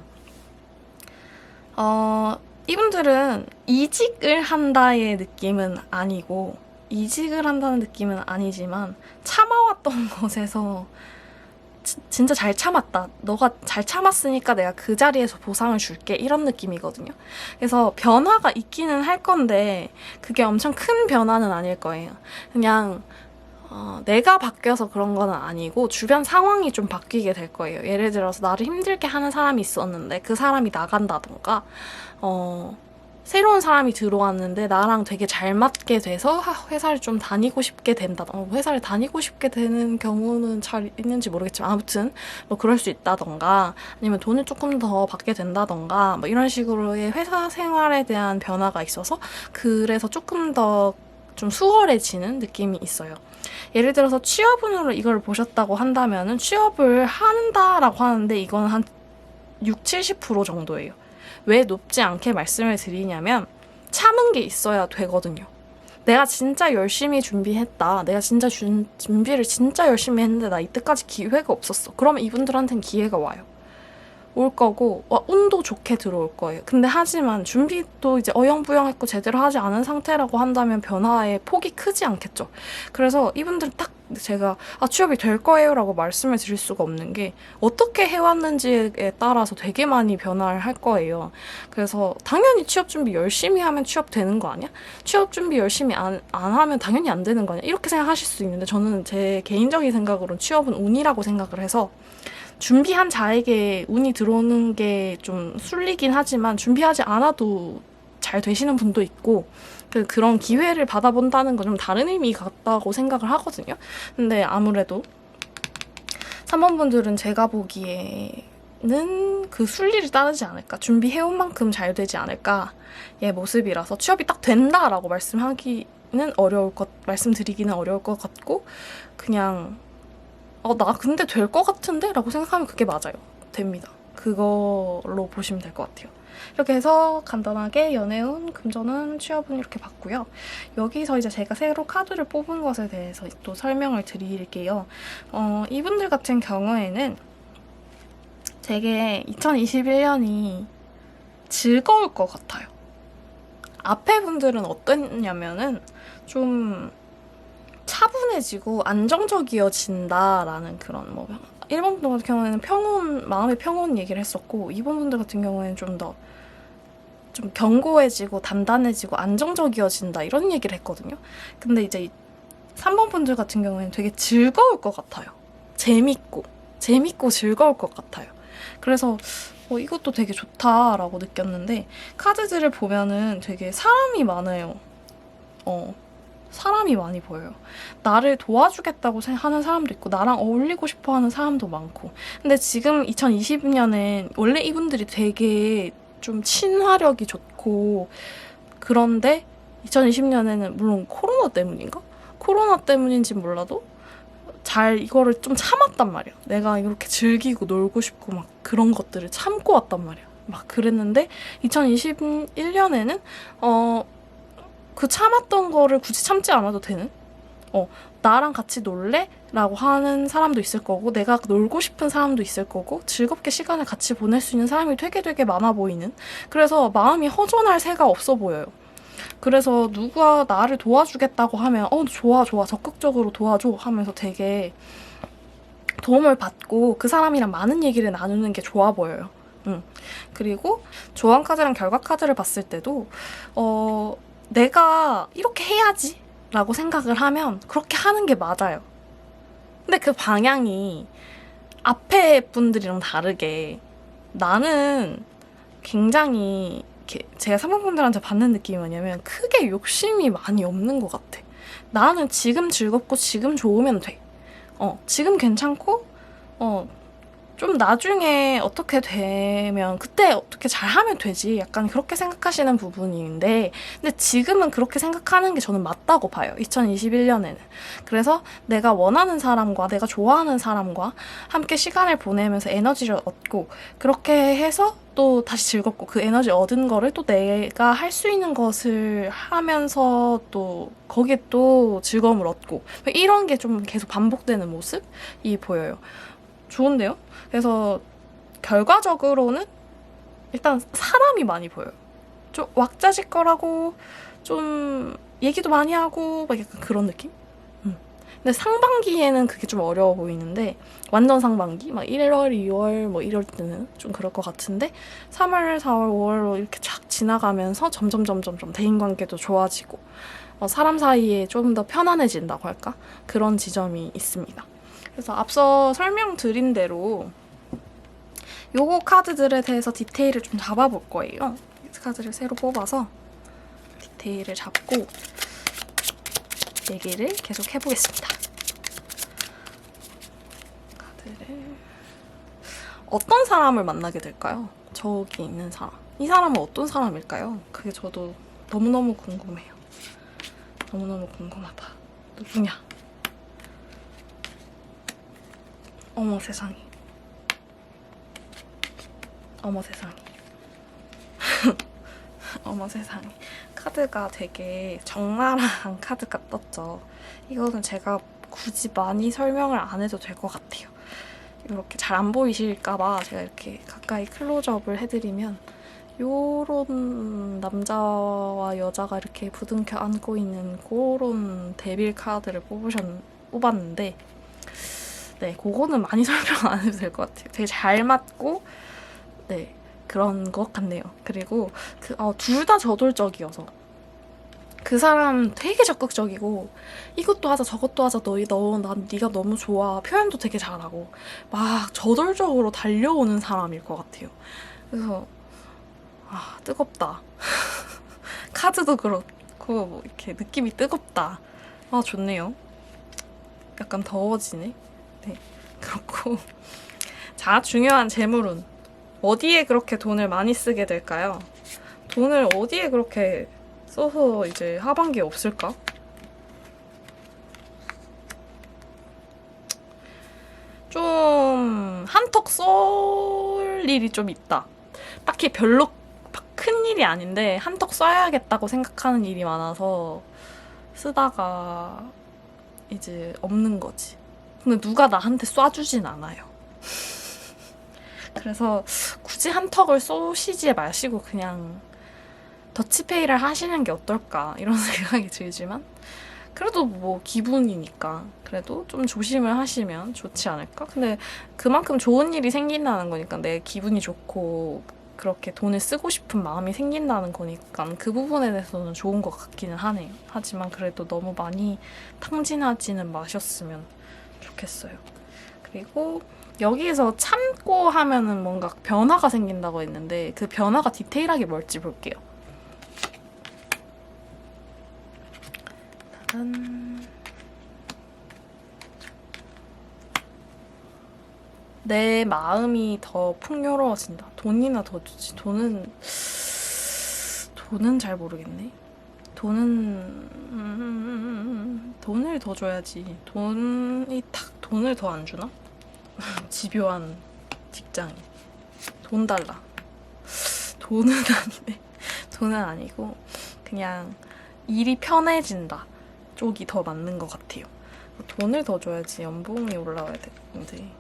이분들은 이직을 한다의 느낌은 아니고, 이직을 한다는 느낌은 아니지만 참아왔던 것에서 진짜 잘 참았다. 너가 잘 참았으니까 내가 그 자리에서 보상을 줄게. 이런 느낌이거든요. 그래서 변화가 있기는 할 건데 그게 엄청 큰 변화는 아닐 거예요. 그냥 내가 바뀌어서 그런 건 아니고 주변 상황이 좀 바뀌게 될 거예요. 예를 들어서 나를 힘들게 하는 사람이 있었는데 그 사람이 나간다던가 새로운 사람이 들어왔는데 나랑 되게 잘 맞게 돼서 회사를 좀 다니고 싶게 된다던가, 회사를 다니고 싶게 되는 경우는 잘 있는지 모르겠지만 아무튼 뭐 그럴 수 있다던가, 아니면 돈을 조금 더 받게 된다던가, 뭐 이런 식으로의 회사 생활에 대한 변화가 있어서 그래서 조금 더 좀 수월해지는 느낌이 있어요. 예를 들어서 취업운으로 이걸 보셨다고 한다면은 취업을 한다라고 하는데 이건 한 6, 70% 정도예요. 왜 높지 않게 말씀을 드리냐면 참은 게 있어야 되거든요. 내가 진짜 열심히 준비했다. 내가 진짜 준비를 진짜 열심히 했는데 나 이때까지 기회가 없었어. 그러면 이분들한테는 기회가 와요. 올 거고 운도 좋게 들어올 거예요. 근데 하지만 준비도 이제 어영부영했고 제대로 하지 않은 상태라고 한다면 변화의 폭이 크지 않겠죠. 그래서 이분들은 딱 제가 취업이 될 거예요 라고 말씀을 드릴 수가 없는 게 어떻게 해왔는지에 따라서 되게 많이 변화를 할 거예요. 그래서 당연히 취업 준비 열심히 하면 취업 되는 거 아니야? 취업 준비 열심히 안 하면 당연히 안 되는 거 아니야? 이렇게 생각하실 수 있는데 저는 제 개인적인 생각으로는 취업은 운이라고 생각을 해서 준비한 자에게 운이 들어오는 게 좀 술리긴 하지만 준비하지 않아도 잘 되시는 분도 있고 그런 기회를 받아본다는 건 좀 다른 의미 같다고 생각을 하거든요. 근데 아무래도 3번 분들은 제가 보기에는 그 순리를 따르지 않을까, 준비해온 만큼 잘 되지 않을까의 모습이라서 취업이 딱 된다라고 말씀드리기는 어려울 것 같고, 그냥 나 근데 될 것 같은데? 라고 생각하면 그게 맞아요. 됩니다. 그걸로 보시면 될 것 같아요. 이렇게 해서 간단하게 연애운, 금전운, 취업운 이렇게 봤고요. 여기서 이제 제가 새로 카드를 뽑은 것에 대해서 또 설명을 드릴게요. 이분들 같은 경우에는 되게 2021년이 즐거울 것 같아요. 앞에 분들은 어떠냐면은 좀 차분해지고 안정적이어진다라는 그런 1번 분들 같은 경우에는 마음의 평온 얘기를 했었고 2번 분들 같은 경우에는 좀 견고해지고 단단해지고 안정적이어진다 이런 얘기를 했거든요. 근데 이제 3번 분들 같은 경우에는 되게 즐거울 것 같아요. 재밌고 즐거울 것 같아요. 그래서 이것도 되게 좋다라고 느꼈는데 카드들을 보면은 되게 사람이 많아요. 사람이 많이 보여요. 나를 도와주겠다고 하는 사람도 있고 나랑 어울리고 싶어 하는 사람도 많고. 근데 지금 2020년엔 원래 이분들이 되게 좀 친화력이 좋고, 그런데 2020년에는 물론 코로나 때문인가? 코로나 때문인지 몰라도 이거를 좀 참았단 말이야. 내가 이렇게 즐기고 놀고 싶고 막 그런 것들을 참고 왔단 말이야. 막 그랬는데 2021년에는 그 참았던 거를 굳이 참지 않아도 되는? 나랑 같이 놀래? 라고 하는 사람도 있을 거고, 내가 놀고 싶은 사람도 있을 거고, 즐겁게 시간을 같이 보낼 수 있는 사람이 되게 많아 보이는? 그래서 마음이 허전할 새가 없어 보여요. 그래서 누가 나를 도와주겠다고 하면 좋아 적극적으로 도와줘 하면서 되게 도움을 받고 그 사람이랑 많은 얘기를 나누는 게 좋아 보여요. 그리고 조언 카드랑 결과 카드를 봤을 때도 내가 이렇게 해야지 라고 생각을 하면 그렇게 하는 게 맞아요. 근데 그 방향이 앞에 분들이랑 다르게 나는 굉장히 제가 사모분들한테 받는 느낌이 뭐냐면 크게 욕심이 많이 없는 것 같아. 나는 지금 즐겁고 지금 좋으면 돼. 지금 괜찮고 좀 나중에 어떻게 되면 그때 어떻게 잘하면 되지 약간 그렇게 생각하시는 부분인데 근데 지금은 그렇게 생각하는 게 저는 맞다고 봐요. 2021년에는. 그래서 내가 원하는 사람과 내가 좋아하는 사람과 함께 시간을 보내면서 에너지를 얻고 그렇게 해서 또 다시 즐겁고 그 에너지 얻은 거를 또 내가 할 수 있는 것을 하면서 또 거기에 또 즐거움을 얻고 이런 게 좀 계속 반복되는 모습이 보여요. 좋은데요? 그래서 결과적으로는 일단 사람이 많이 보여요. 좀 왁자지껄하고 좀 얘기도 많이 하고 막 약간 그런 느낌? 근데 상반기에는 그게 좀 어려워 보이는데 완전 상반기? 막 1월, 2월 뭐 이럴 때는 좀 그럴 것 같은데 3월, 4월, 5월로 이렇게 쫙 지나가면서 점점 대인관계도 좋아지고 사람 사이에 좀 더 편안해진다고 할까? 그런 지점이 있습니다. 그래서 앞서 설명드린 대로 요거 카드들에 대해서 디테일을 좀 잡아볼 거예요. 카드를 새로 뽑아서 디테일을 잡고 얘기를 계속 해보겠습니다. 카드를 어떤 사람을 만나게 될까요? 저기 있는 사람. 이 사람은 어떤 사람일까요? 그게 저도 너무너무 궁금해요. 너무너무 궁금하다. 누구냐? 어머 세상에. 어머 세상에. 어머 세상에. 카드가 되게 적나라한 카드가 떴죠. 이거는 제가 굳이 많이 설명을 안 해도 될 것 같아요. 이렇게 잘 안 보이실까봐 제가 이렇게 가까이 클로즈업을 해드리면 요런 남자와 여자가 이렇게 부둥켜 안고 있는 그런 데빌 카드를 뽑았는데 네, 그거는 많이 설명 안 해도 될 것 같아요. 되게 잘 맞고 네, 그런 것 같네요. 그리고 둘 다 저돌적이어서 그 사람 되게 적극적이고 이것도 하자 저것도 하자 난 네가 너무 좋아 표현도 되게 잘하고 막 저돌적으로 달려오는 사람일 것 같아요. 그래서 뜨겁다. 카드도 그렇고 뭐 이렇게 느낌이 뜨겁다. 좋네요. 약간 더워지네. 네, 그렇고 자, 중요한 재물운 어디에 그렇게 돈을 많이 쓰게 될까요? 돈을 어디에 그렇게 써서 이제 하반기에 없을까? 좀 한턱 쏠 일이 좀 있다. 딱히 별로 큰 일이 아닌데 한턱 써야겠다고 생각하는 일이 많아서 쓰다가 이제 없는 거지. 근데 누가 나한테 쏴주진 않아요. 그래서 굳이 한턱을 쏘시지 마시고 그냥 더치페이를 하시는 게 어떨까 이런 생각이 들지만 그래도 뭐 기분이니까 그래도 좀 조심을 하시면 좋지 않을까? 근데 그만큼 좋은 일이 생긴다는 거니까 내 기분이 좋고 그렇게 돈을 쓰고 싶은 마음이 생긴다는 거니까 그 부분에 대해서는 좋은 것 같기는 하네요. 하지만 그래도 너무 많이 탕진하지는 마셨으면 좋겠어요. 그리고 여기에서 참고 하면은 뭔가 변화가 생긴다고 했는데 그 변화가 디테일하게 뭘지 볼게요. 짜잔. 내 마음이 더 풍요로워진다. 돈이나 더 주지. 돈은 잘 모르겠네. 돈을 더 줘야지. 돈을 더 안 주나? 집요한 직장인. 돈 달라. 돈은 아니네. 돈은 아니고 그냥 일이 편해진다 쪽이 더 맞는 것 같아요. 돈을 더 줘야지 연봉이 올라와야 되는데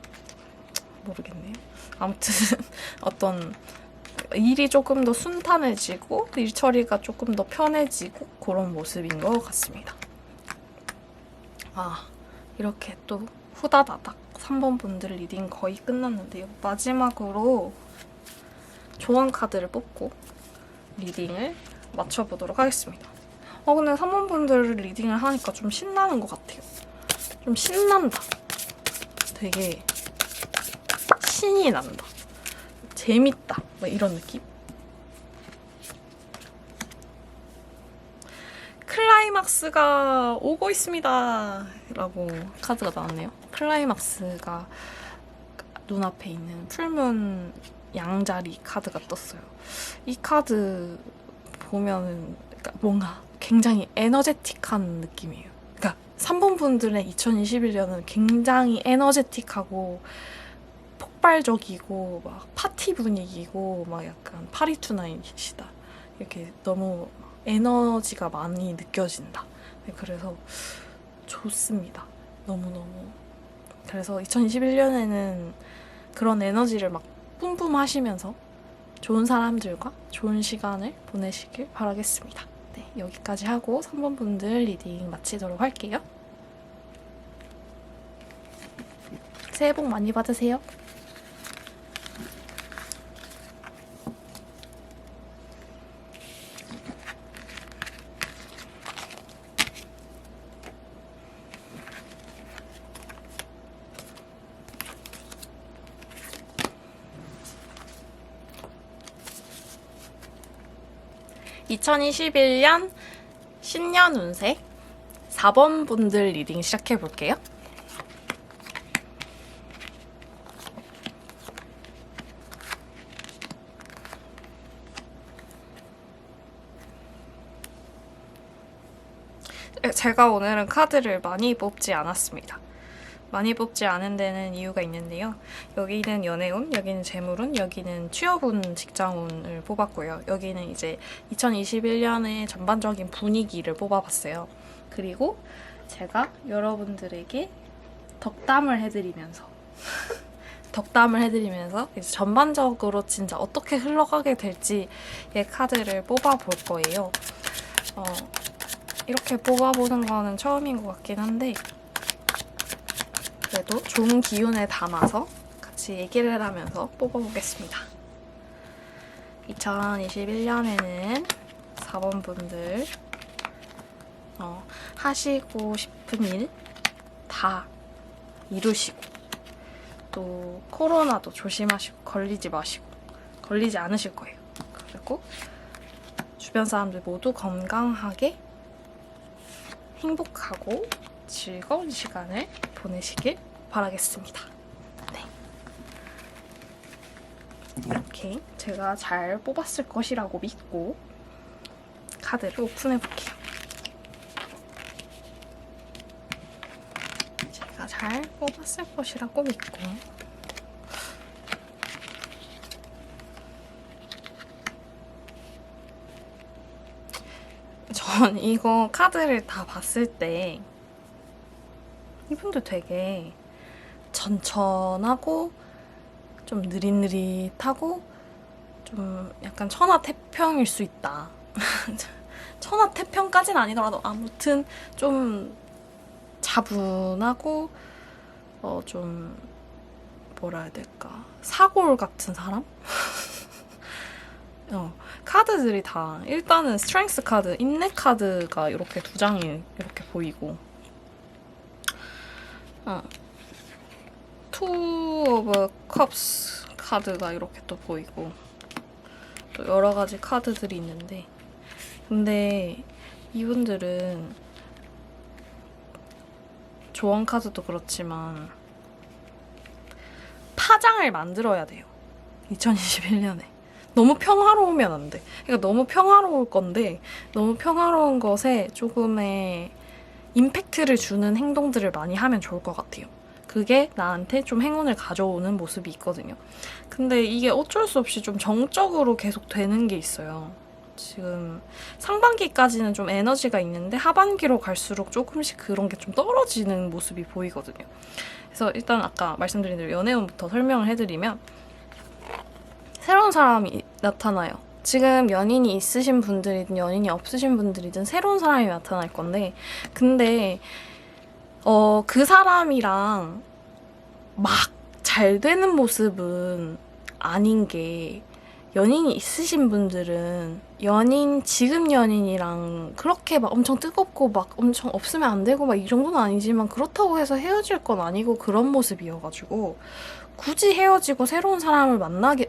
모르겠네요. 아무튼 어떤 일이 조금 더 순탄해지고 일 처리가 조금 더 편해지고 그런 모습인 것 같습니다. 이렇게 또 후다다닥 3번 분들 리딩 거의 끝났는데요. 마지막으로 조언 카드를 뽑고 리딩을 맞춰보도록 하겠습니다. 근데 3번 분들 리딩을 하니까 좀 신나는 것 같아요. 좀 신난다. 되게 신이 난다. 재밌다. 뭐 이런 느낌? 클라이막스가 오고 있습니다. 라고 카드가 나왔네요. 클라이막스가 눈앞에 있는 풀문 양자리 카드가 떴어요. 이 카드 보면은 그러니까 뭔가 굉장히 에너제틱한 느낌이에요. 그러니까 3번 분들의 2021년은 굉장히 에너제틱하고 폭발적이고 막 파티 분위기고 막 약간 파리투나잇이다. 이렇게 너무 에너지가 많이 느껴진다. 네, 그래서 좋습니다. 너무너무. 그래서 2021년에는 그런 에너지를 막 뿜뿜하시면서 좋은 사람들과 좋은 시간을 보내시길 바라겠습니다. 네, 여기까지 하고 3번 분들 리딩 마치도록 할게요. 새해 복 많이 받으세요. (2021년) 신년 운세 4번 분들 리딩 시작해 볼게요. 제가 오늘은 카드를 많이 뽑지 않았습니다. 많이 뽑지 않은 데는 이유가 있는데요. 여기는 연애운, 여기는 재물운, 여기는 취업운, 직장운을 뽑았고요. 여기는 이제 2021년의 전반적인 분위기를 뽑아봤어요. 그리고 제가 여러분들에게 덕담을 해드리면서 이제 전반적으로 진짜 어떻게 흘러가게 될지의 카드를 뽑아볼 거예요. 이렇게 뽑아보는 거는 처음인 것 같긴 한데 그래도 좋은 기운을 담아서 같이 얘기를 하면서 뽑아보겠습니다. 2021년에는 4번 분들 하시고 싶은 일 다 이루시고 또 코로나도 조심하시고 걸리지 않으실 거예요. 그리고 주변 사람들 모두 건강하게 행복하고 즐거운 시간을 보내시길 바라겠습니다. 네. 이렇게 제가 잘 뽑았을 것이라고 믿고 카드를 오픈해볼게요. 제가 잘 뽑았을 것이라고 믿고 전 이거 카드를 다 봤을 때 이분들 되게 천천하고 좀 느릿느릿하고 좀 약간 천하태평일 수 있다. 천하태평까지는 아니더라도 아무튼 좀 차분하고 좀 뭐라 해야 될까 사골 같은 사람? 카드들이 다 일단은 스트렝스 카드, 인내 카드가 이렇게 두 장이 이렇게 보이고 투 오브 컵스 카드가 이렇게 또 보이고 또 여러 가지 카드들이 있는데 근데 이분들은 조언 카드도 그렇지만 파장을 만들어야 돼요. 2021년에. 너무 평화로우면 안 돼. 그러니까 너무 평화로울 건데 너무 평화로운 것에 조금의 임팩트를 주는 행동들을 많이 하면 좋을 것 같아요. 그게 나한테 좀 행운을 가져오는 모습이 있거든요. 근데 이게 어쩔 수 없이 좀 정적으로 계속 되는 게 있어요. 지금 상반기까지는 좀 에너지가 있는데 하반기로 갈수록 조금씩 그런 게 좀 떨어지는 모습이 보이거든요. 그래서 일단 아까 말씀드린 대로 연애운부터 설명을 해드리면 새로운 사람이 나타나요. 지금 연인이 있으신 분들이든 연인이 없으신 분들이든 새로운 사람이 나타날 건데 근데 그 사람이랑 막 잘 되는 모습은 아닌 게 연인이 있으신 분들은 지금 연인이랑 그렇게 막 엄청 뜨겁고 막 엄청 없으면 안 되고 막 이 정도는 아니지만 그렇다고 해서 헤어질 건 아니고 그런 모습이어가지고 굳이 헤어지고 새로운 사람을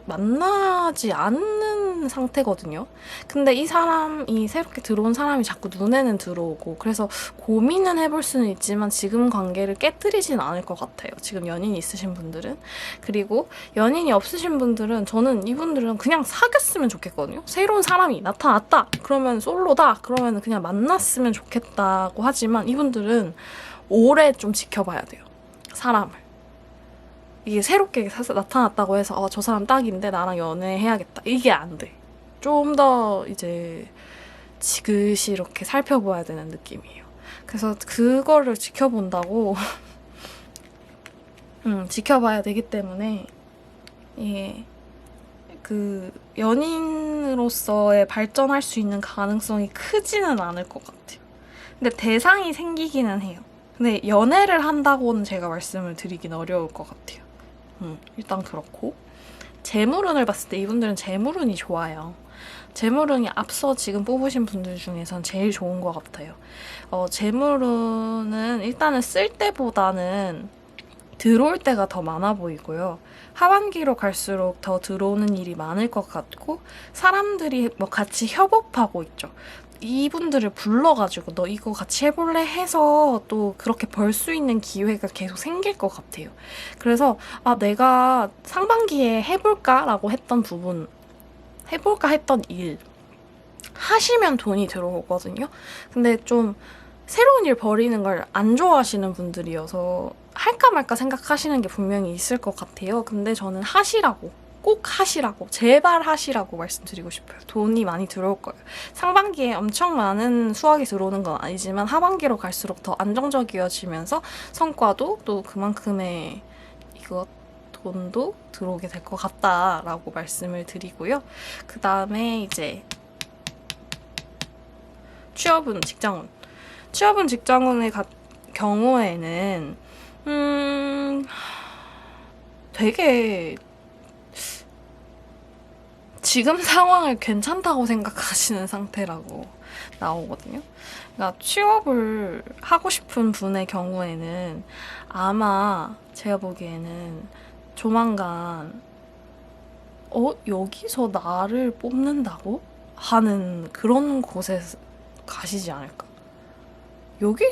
만나지 않는 한 상태거든요. 근데 이 사람이 새롭게 들어온 사람이 자꾸 눈에는 들어오고 그래서 고민은 해볼 수는 있지만 지금 관계를 깨뜨리진 않을 것 같아요. 지금 연인이 있으신 분들은. 그리고 연인이 없으신 분들은 저는 이분들은 그냥 사귀었으면 좋겠거든요. 새로운 사람이 나타났다. 그러면 솔로다. 그러면 그냥 만났으면 좋겠다고 하지만 이분들은 오래 좀 지켜봐야 돼요. 사람을. 이게 새롭게 나타났다고 해서 저 사람 딱인데 나랑 연애해야겠다. 이게 안 돼. 좀 더 이제 지그시 이렇게 살펴봐야 되는 느낌이에요. 그래서 그거를 지켜본다고 지켜봐야 되기 때문에 이게 그 연인으로서의 발전할 수 있는 가능성이 크지는 않을 것 같아요. 근데 대상이 생기기는 해요. 근데 연애를 한다고는 제가 말씀을 드리긴 어려울 것 같아요. 일단 그렇고 재물운을 봤을 때 이분들은 재물운이 좋아요. 재물운이 앞서 지금 뽑으신 분들 중에선 제일 좋은 것 같아요. 재물운은 일단은 쓸 때보다는 들어올 때가 더 많아 보이고요. 하반기로 갈수록 더 들어오는 일이 많을 것 같고 사람들이 뭐 같이 협업하고 있죠. 이분들을 불러가지고 너 이거 같이 해볼래 해서 또 그렇게 벌 수 있는 기회가 계속 생길 것 같아요. 그래서 내가 상반기에 해볼까라고 했던 부분, 해볼까 했던 일 하시면 돈이 들어오거든요. 근데 좀 새로운 일 벌이는 걸 안 좋아하시는 분들이어서 할까 말까 생각하시는 게 분명히 있을 것 같아요. 근데 저는 하시라고, 꼭 하시라고, 제발 하시라고 말씀드리고 싶어요. 돈이 많이 들어올 거예요. 상반기에 엄청 많은 수확이 들어오는 건 아니지만 하반기로 갈수록 더 안정적이어지면서 성과도 또 그만큼의 돈도 들어오게 될 것 같다라고 말씀을 드리고요. 그 다음에 이제 취업운, 직장운. 취업운, 직장운의 경우에는 되게 지금 상황을 괜찮다고 생각하시는 상태라고 나오거든요. 그러니까 취업을 하고 싶은 분의 경우에는 아마 제가 보기에는 조만간 여기서 나를 뽑는다고? 하는 그런 곳에 가시지 않을까. 여기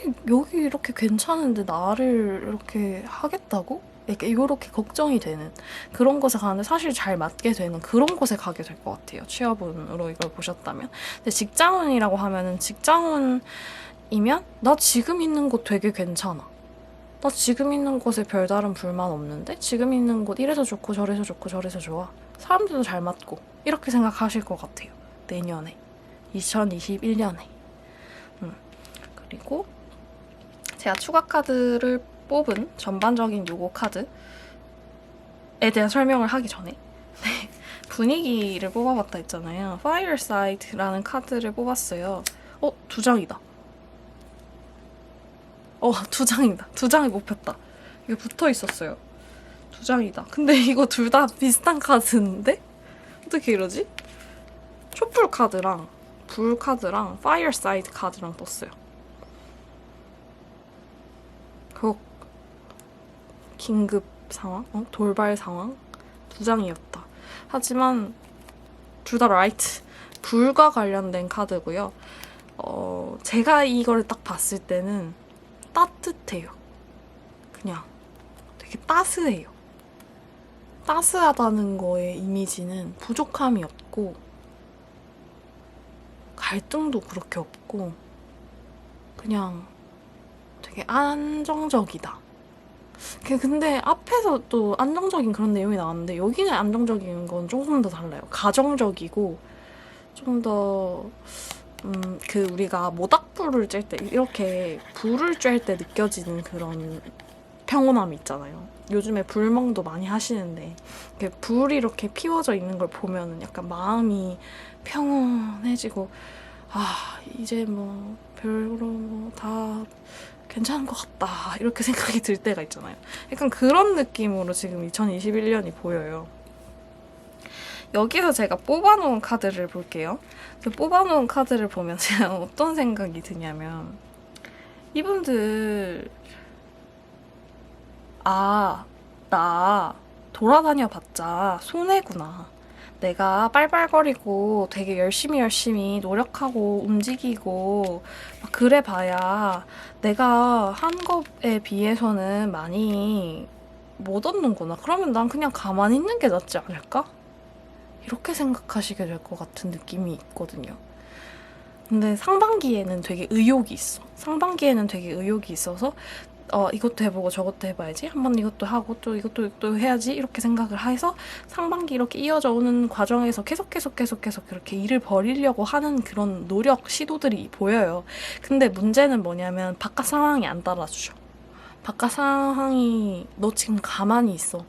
이렇게 괜찮은데 나를 이렇게 하겠다고? 이렇게 걱정이 되는 그런 곳에 가는데 사실 잘 맞게 되는 그런 곳에 가게 될 것 같아요. 취업운으로 이걸 보셨다면. 근데 직장운이라고 하면은 직장운이면 나 지금 있는 곳 되게 괜찮아. 나 지금 있는 곳에 별다른 불만 없는데 지금 있는 곳 이래서 좋고 저래서 좋고 저래서 좋아. 사람들도 잘 맞고 이렇게 생각하실 것 같아요. 내년에 2021년에. 그리고 제가 추가 카드를 뽑은 전반적인 요거 카드에 대한 설명을 하기 전에 분위기를 뽑아봤다 했잖아요. Fireside라는 카드를 뽑았어요. 2장이다. 2장이다. 2장이 뽑혔다. 이게 붙어 있었어요. 2장이다. 근데 이거 둘 다 비슷한 카드인데? 어떻게 이러지? 촛불 카드랑 불 카드랑 Fireside 카드랑 떴어요. 긴급 상황? 돌발 상황? 2장이었다. 하지만 둘 다 라이트. 불과 관련된 카드고요. 제가 이걸 딱 봤을 때는 따뜻해요. 그냥 되게 따스해요. 따스하다는 거의 이미지는 부족함이 없고 갈등도 그렇게 없고 그냥 되게 안정적이다. 근데 앞에서 또 안정적인 그런 내용이 나왔는데 여기는 안정적인 건 조금 더 달라요. 가정적이고 좀 더 우리가 모닥불을 쬐 때 이렇게 불을 쬐 때 느껴지는 그런 평온함이 있잖아요. 요즘에 불멍도 많이 하시는데 불이 이렇게 피워져 있는 걸 보면 약간 마음이 평온해지고 이제 뭐 별로 뭐 다 괜찮은 것 같다 이렇게 생각이 들 때가 있잖아요. 약간 그런 느낌으로 지금 2021년이 보여요. 여기서 제가 뽑아놓은 카드를 볼게요. 뽑아놓은 카드를 보면 제가 어떤 생각이 드냐면 이분들 나 돌아다녀 봤자 손해구나. 내가 빨빨거리고 되게 열심히 노력하고 움직이고 막 그래봐야 내가 한 것에 비해서는 많이 못 얻는구나. 그러면 난 그냥 가만히 있는 게 낫지 않을까? 이렇게 생각하시게 될 것 같은 느낌이 있거든요. 근데 상반기에는 되게 의욕이 있어. 상반기에는 되게 의욕이 있어서 이것도 해보고 저것도 해봐야지. 한번 이것도 하고 또 이것도 해야지. 이렇게 생각을 해서 상반기 이렇게 이어져 오는 과정에서 계속 그렇게 일을 벌이려고 하는 그런 노력, 시도들이 보여요. 근데 문제는 뭐냐면 바깥 상황이 안 따라주죠. 바깥 상황이 너 지금 가만히 있어.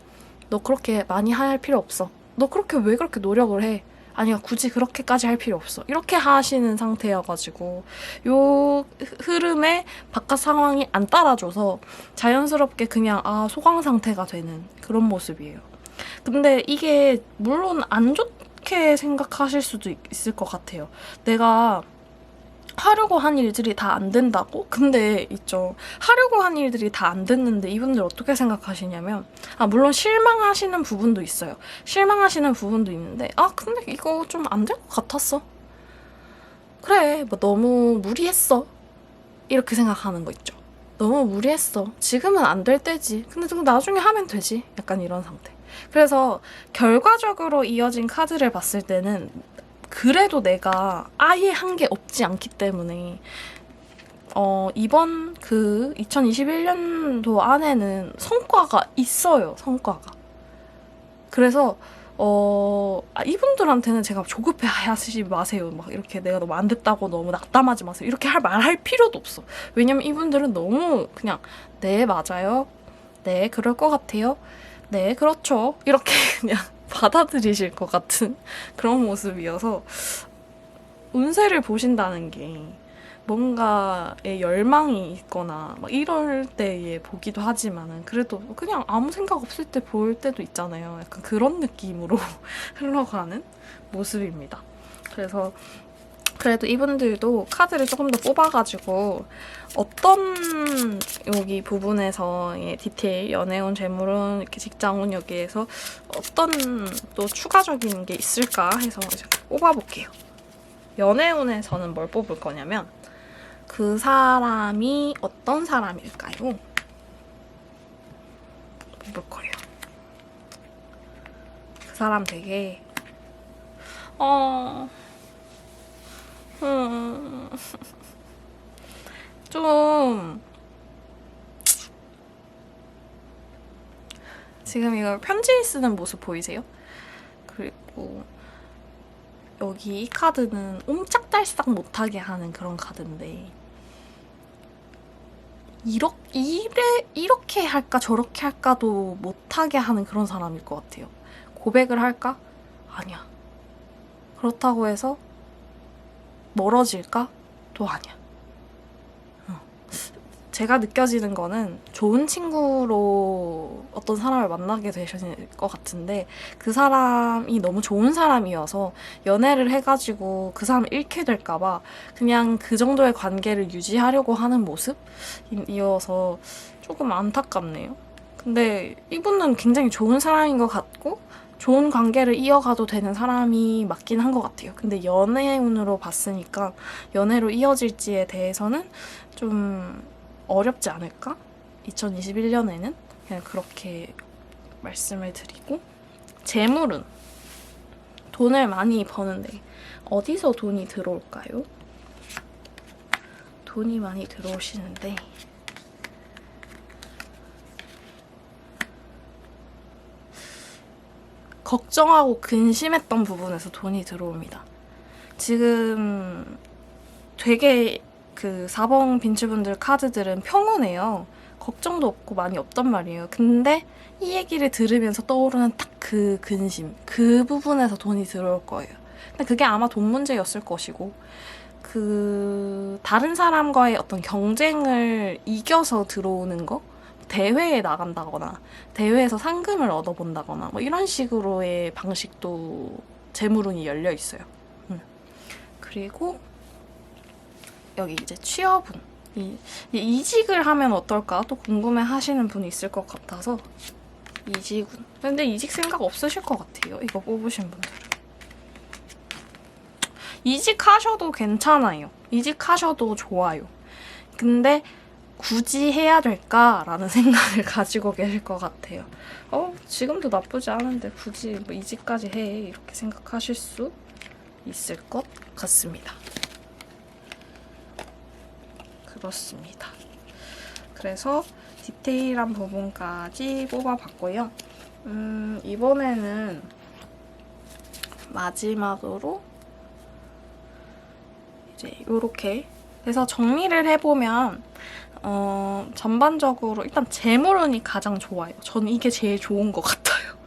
너 그렇게 많이 할 필요 없어. 너 왜 그렇게 노력을 해? 아니야, 굳이 그렇게까지 할 필요 없어. 이렇게 하시는 상태여가지고 요 흐름에 바깥 상황이 안 따라줘서 자연스럽게 그냥 소강 상태가 되는 그런 모습이에요. 근데 이게 물론 안 좋게 생각하실 수도 있을 것 같아요. 내가 하려고 한 일들이 다 안 된다고? 근데 있죠. 하려고 한 일들이 다 안 됐는데 이분들 어떻게 생각하시냐면 물론 실망하시는 부분도 있어요. 실망하시는 부분도 있는데 근데 이거 좀 안 될 것 같았어. 그래, 뭐 너무 무리했어. 이렇게 생각하는 거 있죠. 너무 무리했어. 지금은 안 될 때지. 근데 좀 나중에 하면 되지. 약간 이런 상태. 그래서 결과적으로 이어진 카드를 봤을 때는 그래도 내가 아예 한 게 없지 않기 때문에 이번 그 2021년도 안에는 성과가 있어요. 성과가. 그래서 이분들한테는 제가 조급해 하시지 마세요. 막 이렇게 내가 너무 안 됐다고 너무 낙담하지 마세요. 이렇게 말할 필요도 없어. 왜냐면 이분들은 너무 그냥 네, 맞아요. 네, 그럴 것 같아요. 네, 그렇죠. 이렇게 그냥 받아들이실 것 같은 그런 모습이어서 운세를 보신다는 게 뭔가에 열망이 있거나 막 이럴 때에 보기도 하지만은 그래도 그냥 아무 생각 없을 때 볼 때도 있잖아요. 약간 그런 느낌으로 흘러가는 모습입니다. 그래서 그래도 이분들도 카드를 조금 더 뽑아가지고 어떤 여기 부분에서의 디테일, 연애운, 재물운, 이렇게 직장운 여기에서 어떤 또 추가적인 게 있을까 해서 이제 뽑아볼게요. 연애운에서는 뭘 뽑을 거냐면 그 사람이 어떤 사람일까요? 뽑을 거예요. 그 사람 되게 좀 지금 이거 편지 쓰는 모습 보이세요? 그리고 여기 이 카드는 옴짝달싹 못하게 하는 그런 카드인데 이렇게 할까 저렇게 할까도 못하게 하는 그런 사람일 것 같아요. 고백을 할까? 아니야. 그렇다고 해서 멀어질까? 또 아니야. 제가 느껴지는 거는 좋은 친구로 어떤 사람을 만나게 되실 것 같은데 그 사람이 너무 좋은 사람이어서 연애를 해가지고 그 사람을 잃게 될까봐 그냥 그 정도의 관계를 유지하려고 하는 모습이어서 조금 안타깝네요. 근데 이분은 굉장히 좋은 사람인 것 같고 좋은 관계를 이어가도 되는 사람이 맞긴 한 것 같아요. 근데 연애운으로 봤으니까 연애로 이어질지에 대해서는 좀 어렵지 않을까? 2021년에는 그냥 그렇게 말씀을 드리고 재물은 돈을 많이 버는데 어디서 돈이 들어올까요? 돈이 많이 들어오시는데 걱정하고 근심했던 부분에서 돈이 들어옵니다. 지금 되게 그 4번 빈츠분들 카드들은 평온해요. 걱정도 없고 많이 없단 말이에요. 근데 이 얘기를 들으면서 떠오르는 딱 그 근심, 그 부분에서 돈이 들어올 거예요. 근데 그게 아마 돈 문제였을 것이고 그 다른 사람과의 어떤 경쟁을 이겨서 들어오는 거? 대회에 나간다거나 대회에서 상금을 얻어본다거나 뭐 이런 식으로의 방식도 재물운이 열려 있어요. 그리고 여기 이제 취업운 이직을 하면 어떨까 또 궁금해 하시는 분이 있을 것 같아서 이직운. 근데 이직 생각 없으실 것 같아요. 이거 뽑으신 분들은. 이직하셔도 괜찮아요. 이직하셔도 좋아요. 근데 굳이 해야 될까라는 생각을 가지고 계실 것 같아요. 지금도 나쁘지 않은데 굳이 뭐 이직까지 해 이렇게 생각하실 수 있을 것 같습니다. 그렇습니다. 그래서 디테일한 부분까지 뽑아봤고요. 이번에는 마지막으로 이제 요렇게 해서 정리를 해보면 전반적으로 일단 재물운이 가장 좋아요. 저는 이게 제일 좋은 것 같아요.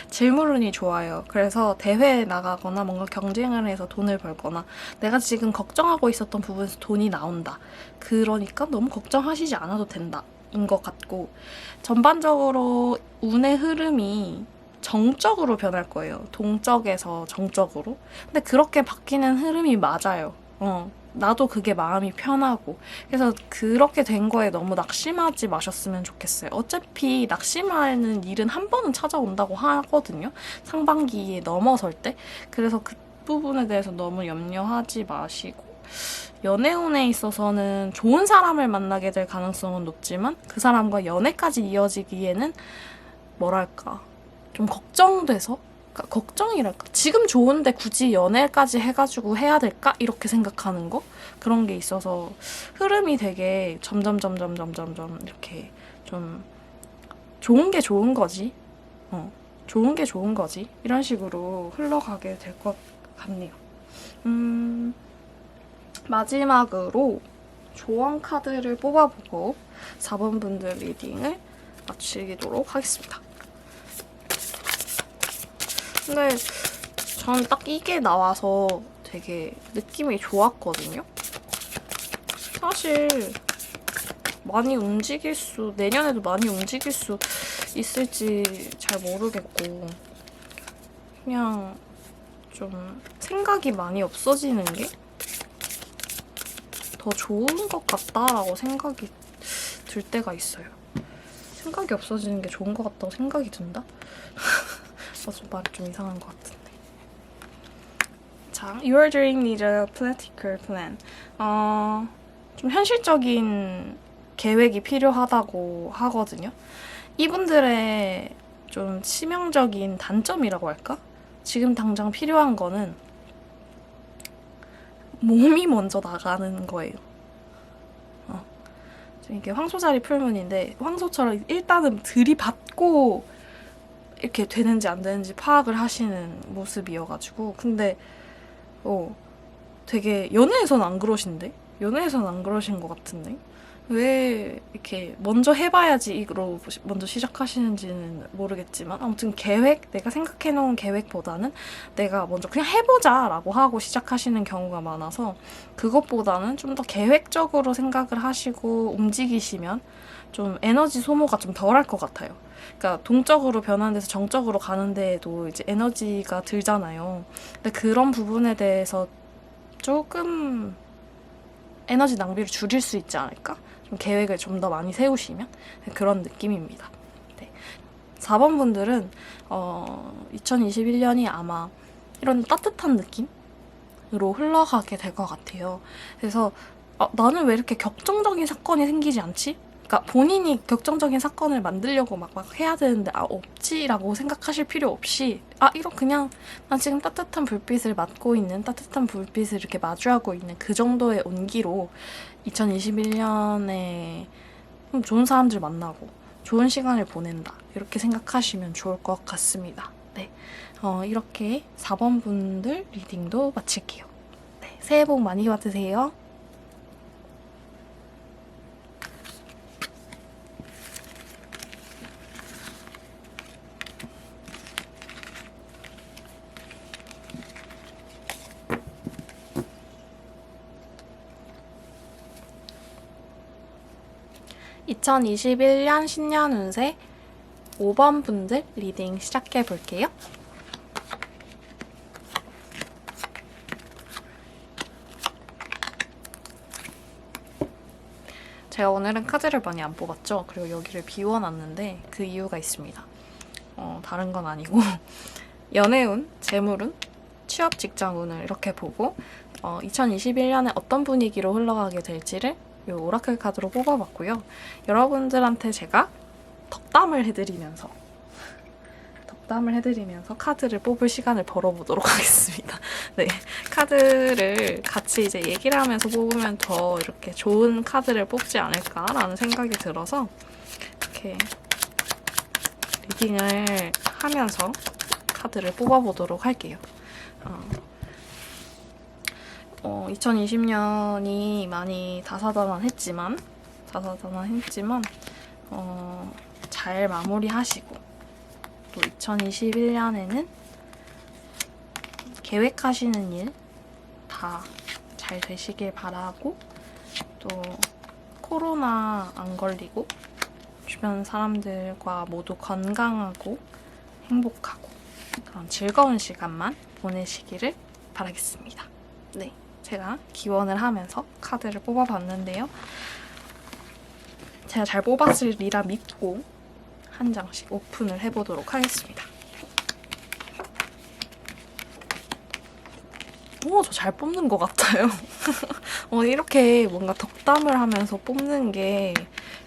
재물운이 좋아요. 그래서 대회에 나가거나 뭔가 경쟁을 해서 돈을 벌거나 내가 지금 걱정하고 있었던 부분에서 돈이 나온다. 그러니까 너무 걱정하시지 않아도 된다. 인 것 같고 전반적으로 운의 흐름이 정적으로 변할 거예요. 동적에서 정적으로. 근데 그렇게 바뀌는 흐름이 맞아요. 나도 그게 마음이 편하고. 그래서 그렇게 된 거에 너무 낙심하지 마셨으면 좋겠어요. 어차피 낙심하는 일은 한 번은 찾아온다고 하거든요. 상반기에 넘어설 때. 그래서 그 부분에 대해서 너무 염려하지 마시고 연애운에 있어서는 좋은 사람을 만나게 될 가능성은 높지만 그 사람과 연애까지 이어지기에는 뭐랄까 좀 걱정돼서 그러니까 걱정이랄까 지금 좋은데 굳이 연애까지 해가지고 해야 될까? 이렇게 생각하는 거? 그런 게 있어서 흐름이 되게 점점 이렇게 좀 좋은 게 좋은 거지 좋은 게 좋은 거지 이런 식으로 흘러가게 될 것 같네요. 마지막으로 조언 카드를 뽑아보고 4번 분들 리딩을 마치도록 하겠습니다. 근데 저는 딱 이게 나와서 되게 느낌이 좋았거든요. 사실 많이 내년에도 많이 움직일 수 있을지 잘 모르겠고 그냥 좀 생각이 많이 없어지는 게 더 좋은 것 같다라고 생각이 들 때가 있어요. 생각이 없어지는 게 좋은 것 같다고 생각이 든다? 말이 좀 이상한 것 같은데. 자, Your dream needs a practical plan. 좀 현실적인 계획이 필요하다고 하거든요. 이분들의 좀 치명적인 단점이라고 할까? 지금 당장 필요한 거는 몸이 먼저 나가는 거예요. 이게 황소자리 풀문인데 황소처럼 일단은 들이받고 이렇게 되는지 안 되는지 파악을 하시는 모습이어가지고 근데 되게 연애에선 안 그러신데? 연애에선 안 그러신 것 같은데? 왜 이렇게 먼저 해봐야지 이로 먼저 시작하시는지는 모르겠지만 아무튼 내가 생각해놓은 계획보다는 내가 먼저 그냥 해보자 라고 하고 시작하시는 경우가 많아서 그것보다는 좀 더 계획적으로 생각을 하시고 움직이시면 좀 에너지 소모가 좀 덜 할 것 같아요. 그러니까 동적으로 변하는 데서 정적으로 가는 데에도 이제 에너지가 들잖아요. 근데 그런 부분에 대해서 조금 에너지 낭비를 줄일 수 있지 않을까? 좀 계획을 좀 더 많이 세우시면 그런 느낌입니다. 네. 4번 분들은 2021년이 아마 이런 따뜻한 느낌으로 흘러가게 될 것 같아요. 그래서 나는 왜 이렇게 격정적인 사건이 생기지 않지? 그러니까 본인이 격정적인 사건을 만들려고 막 해야 되는데 없지라고 생각하실 필요 없이 이런 그냥 난 지금 따뜻한 불빛을 맞고 있는 따뜻한 불빛을 이렇게 마주하고 있는 그 정도의 온기로 2021년에 좋은 사람들 만나고 좋은 시간을 보낸다 이렇게 생각하시면 좋을 것 같습니다. 네, 이렇게 4번 분들 리딩도 마칠게요. 네, 새해 복 많이 받으세요. 2021년 신년 운세 5번 분들 리딩 시작해 볼게요. 제가 오늘은 카드를 많이 안 뽑았죠. 그리고 여기를 비워놨는데 그 이유가 있습니다. 다른 건 아니고 연애운, 재물운, 취업 직장 운을 이렇게 보고 2021년에 어떤 분위기로 흘러가게 될지를 이 오라클 카드로 뽑아봤고요. 여러분들한테 제가 덕담을 해드리면서 카드를 뽑을 시간을 벌어보도록 하겠습니다. 네, 카드를 같이 이제 얘기를 하면서 뽑으면 더 이렇게 좋은 카드를 뽑지 않을까라는 생각이 들어서 이렇게 리딩을 하면서 카드를 뽑아보도록 할게요. 2020년이 많이 다사다난했지만 잘 마무리하시고 또 2021년에는 계획하시는 일 다 잘 되시길 바라고, 또 코로나 안 걸리고 주변 사람들과 모두 건강하고 행복하고 그런 즐거운 시간만 보내시기를 바라겠습니다. 네, 제가 기원을 하면서 카드를 뽑아봤는데요. 제가 잘 뽑았으리라 믿고 한 장씩 오픈을 해보도록 하겠습니다. 오, 저 잘 뽑는 것 같아요. 이렇게 뭔가 덕담을 하면서 뽑는 게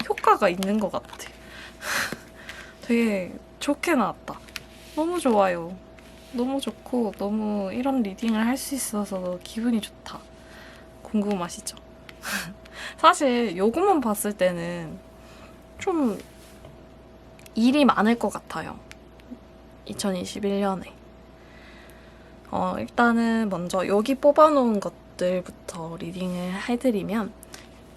효과가 있는 것 같아요. 되게 좋게 나왔다. 너무 좋아요. 너무 좋고 너무 이런 리딩을 할 수 있어서 기분이 좋다. 궁금하시죠? 사실 요것만 봤을 때는 좀 일이 많을 것 같아요. 2021년에. 일단은 먼저 여기 뽑아놓은 것들부터 리딩을 해드리면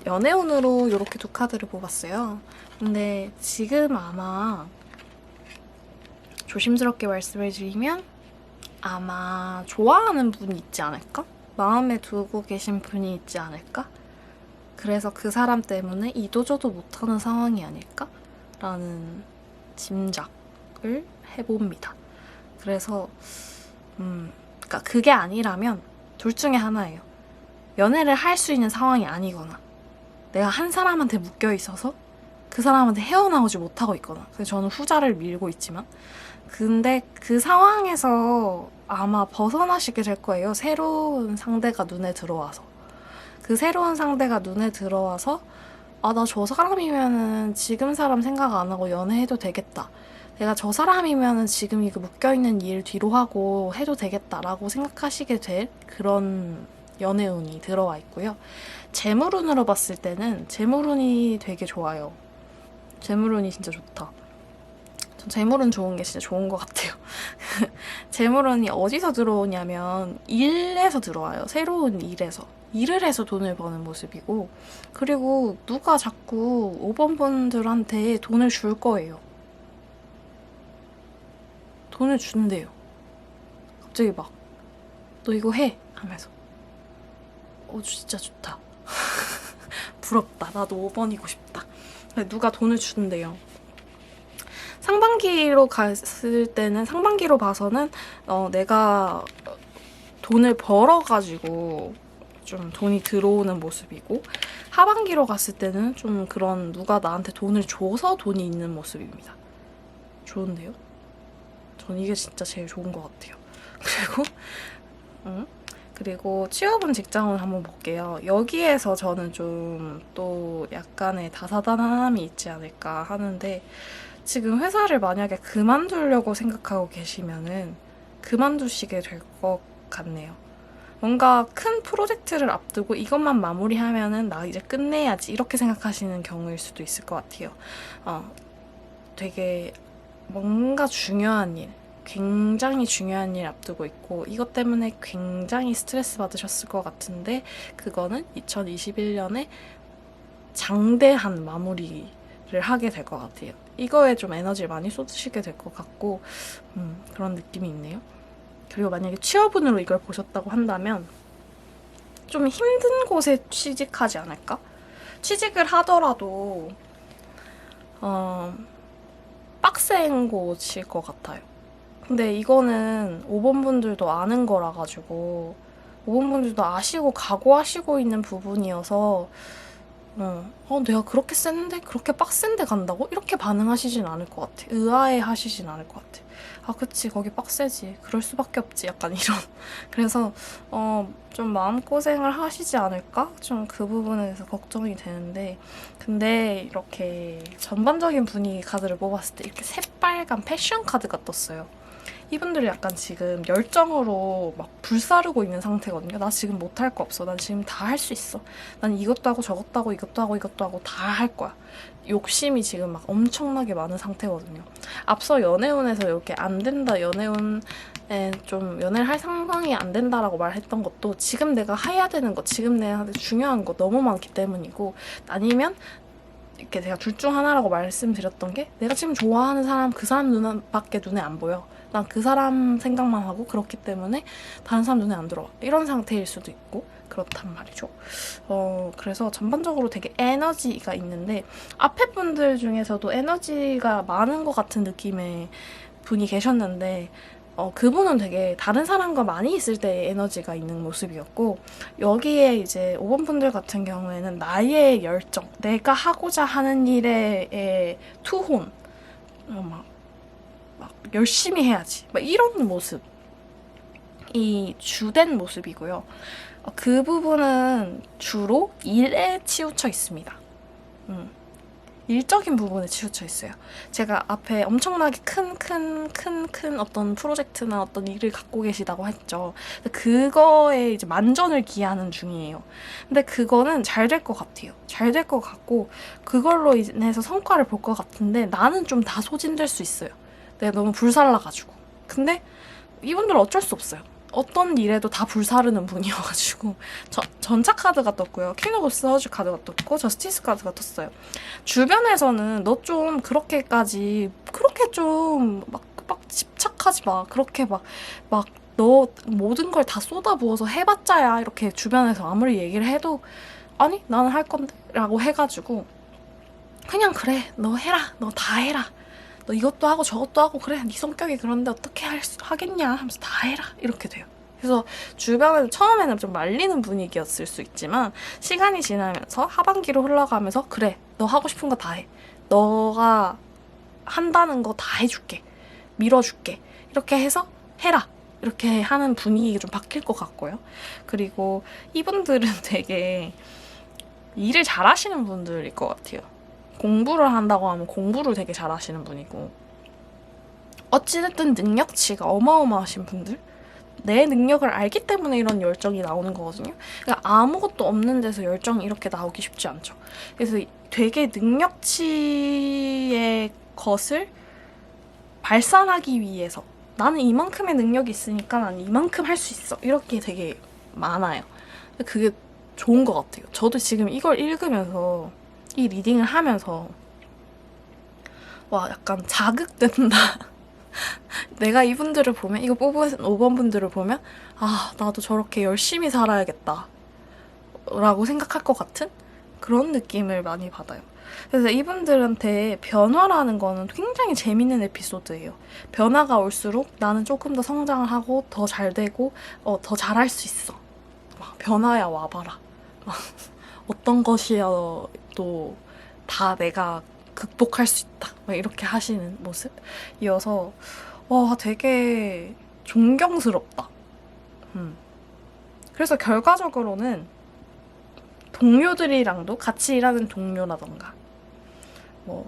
연애운으로 이렇게 두 카드를 뽑았어요. 근데 지금 아마 조심스럽게 말씀을 드리면 아마 좋아하는 분이 있지 않을까? 마음에 두고 계신 분이 있지 않을까? 그래서 그 사람 때문에 이도저도 못하는 상황이 아닐까? 라는 짐작을 해봅니다. 그래서 그러니까 그게 아니라면 둘 중에 하나예요. 연애를 할 수 있는 상황이 아니거나 내가 한 사람한테 묶여 있어서 그 사람한테 헤어나오지 못하고 있거나. 그래서 저는 후자를 밀고 있지만, 근데 그 상황에서 아마 벗어나시게 될 거예요. 새로운 상대가 눈에 들어와서. 그 새로운 상대가 눈에 들어와서 나 저 사람이면은 지금 사람 생각 안 하고 연애해도 되겠다. 내가 저 사람이면은 지금 이거 묶여있는 일 뒤로 하고 해도 되겠다라고 생각하시게 될 그런 연애운이 들어와 있고요. 재물운으로 봤을 때는 재물운이 되게 좋아요. 재물운이 진짜 좋다. 전 재물운 좋은 게 진짜 좋은 것 같아요. 재물운이 어디서 들어오냐면 일에서 들어와요. 새로운 일에서. 일을 해서 돈을 버는 모습이고, 그리고 누가 자꾸 5번 분들한테 돈을 줄 거예요. 돈을 준대요. 갑자기 막 너 이거 해 하면서 진짜 좋다. 부럽다. 나도 5번이고 싶다. 누가 돈을 준대요. 상반기로 갔을 때는, 상반기로 봐서는 내가 돈을 벌어가지고 좀 돈이 들어오는 모습이고, 하반기로 갔을 때는 좀 그런 누가 나한테 돈을 줘서 돈이 있는 모습입니다. 좋은데요? 전 이게 진짜 제일 좋은 것 같아요. 그리고 취업은 직장은 한번 볼게요. 여기에서 저는 좀 또 약간의 다사다난함이 있지 않을까 하는데, 지금 회사를 만약에 그만두려고 생각하고 계시면은 그만두시게 될 것 같네요. 뭔가 큰 프로젝트를 앞두고 이것만 마무리하면은 나 이제 끝내야지 이렇게 생각하시는 경우일 수도 있을 것 같아요. 되게 뭔가 중요한 일, 굉장히 중요한 일 앞두고 있고 이것 때문에 굉장히 스트레스 받으셨을 것 같은데, 그거는 2021년에 장대한 마무리를 하게 될 것 같아요. 이거에 좀 에너지를 많이 쏟으시게 될 것 같고, 그런 느낌이 있네요. 그리고 만약에 취업운으로 이걸 보셨다고 한다면 좀 힘든 곳에 취직하지 않을까? 취직을 하더라도 빡센 곳일 것 같아요. 근데 이거는 5번 분들도 아는 거라 가지고 5번 분들도 아시고 각오하시고 있는 부분이어서 내가 그렇게 셌는데? 그렇게 빡센데 간다고? 이렇게 반응하시진 않을 것 같아. 의아해 하시진 않을 것 같아. 아, 그치, 거기 빡세지. 그럴 수밖에 없지. 약간 이런. 그래서, 좀 마음고생을 하시지 않을까? 좀 그 부분에 대해서 걱정이 되는데. 근데 이렇게 전반적인 분위기 카드를 뽑았을 때 이렇게 새빨간 패션 카드가 떴어요. 이분들이 약간 지금 열정으로 막 불사르고 있는 상태거든요. 나 지금 못할 거 없어. 난 지금 다 할 수 있어. 난 이것도 하고 저것도 하고 이것도 하고 이것도 하고 다 할 거야. 욕심이 지금 막 엄청나게 많은 상태거든요. 앞서 연애운에서 이렇게 안 된다, 연애운에 좀 연애를 할 상황이 안 된다라고 말했던 것도 지금 내가 해야 되는 거, 지금 내가 중요한 거 너무 많기 때문이고, 아니면 이렇게 제가 둘 중 하나라고 말씀드렸던 게, 내가 지금 좋아하는 사람, 그 사람 눈밖에 눈에 안 보여. 난 그 사람 생각만 하고 그렇기 때문에 다른 사람 눈에 안 들어와. 이런 상태일 수도 있고 그렇단 말이죠. 그래서 전반적으로 되게 에너지가 있는데, 앞에 분들 중에서도 에너지가 많은 것 같은 느낌의 분이 계셨는데, 그분은 되게 다른 사람과 많이 있을 때 에너지가 있는 모습이었고, 여기에 이제 5번 분들 같은 경우에는 나의 열정, 내가 하고자 하는 일에 투혼, 막 열심히 해야지, 막 이런 모습이 주된 모습이고요. 그 부분은 주로 일에 치우쳐 있습니다. 일적인 부분에 치우쳐 있어요. 제가 앞에 엄청나게 큰 어떤 프로젝트나 어떤 일을 갖고 계시다고 했죠. 그거에 이제 만전을 기하는 중이에요. 근데 그거는 잘 될 것 같아요. 잘 될 것 같고, 그걸로 인해서 성과를 볼 것 같은데, 나는 좀 다 소진될 수 있어요. 내가 너무 불살라가지고. 근데 이분들은 어쩔 수 없어요. 어떤 일에도 다 불사르는 분이어가지고. 전차 카드가 떴고요. 퀸 오브 스워즈 카드가 떴고, 저스티스 카드가 떴어요. 주변에서는 너 좀 그렇게 좀 막 집착하지 마. 그렇게 막 너 모든 걸 다 쏟아부어서 해봤자야. 이렇게 주변에서 아무리 얘기를 해도, 아니, 나는 할 건데. 라고 해가지고, 그냥 그래. 너 해라. 너 다 해라. 너 이것도 하고 저것도 하고, 그래, 네 성격이 그런데 어떻게 하겠냐 하면서 다 해라, 이렇게 돼요. 그래서 주변에는 처음에는 좀 말리는 분위기였을 수 있지만, 시간이 지나면서 하반기로 흘러가면서, 그래, 너 하고 싶은 거 다 해. 너가 한다는 거 다 해줄게. 밀어줄게. 이렇게 해서 해라. 이렇게 하는 분위기가 좀 바뀔 것 같고요. 그리고 이분들은 되게 일을 잘하시는 분들일 것 같아요. 공부를 한다고 하면 공부를 되게 잘하시는 분이고, 어찌됐든 능력치가 어마어마하신 분들? 내 능력을 알기 때문에 이런 열정이 나오는 거거든요. 그러니까 아무것도 없는 데서 열정이 이렇게 나오기 쉽지 않죠. 그래서 되게 능력치의 것을 발산하기 위해서, 나는 이만큼의 능력이 있으니까 나는 이만큼 할 수 있어, 이렇게 되게 많아요. 그게 좋은 것 같아요. 저도 지금 이걸 읽으면서, 이 리딩을 하면서, 와, 약간 자극된다. 내가 이분들을 보면, 이거 뽑은 5번 분들을 보면, 아, 나도 저렇게 열심히 살아야겠다 라고 생각할 것 같은 그런 느낌을 많이 받아요. 그래서 이분들한테 변화라는 거는 굉장히 재밌는 에피소드예요. 변화가 올수록 나는 조금 더 성장을 하고 더 잘 되고 더 잘할 수 있어. 막 변화야 와봐라. 막 어떤 것이어도 다 내가 극복할 수 있다. 막 이렇게 하시는 모습이어서 와, 되게 존경스럽다. 그래서 결과적으로는 동료들이랑도, 같이 일하는 동료라던가 뭐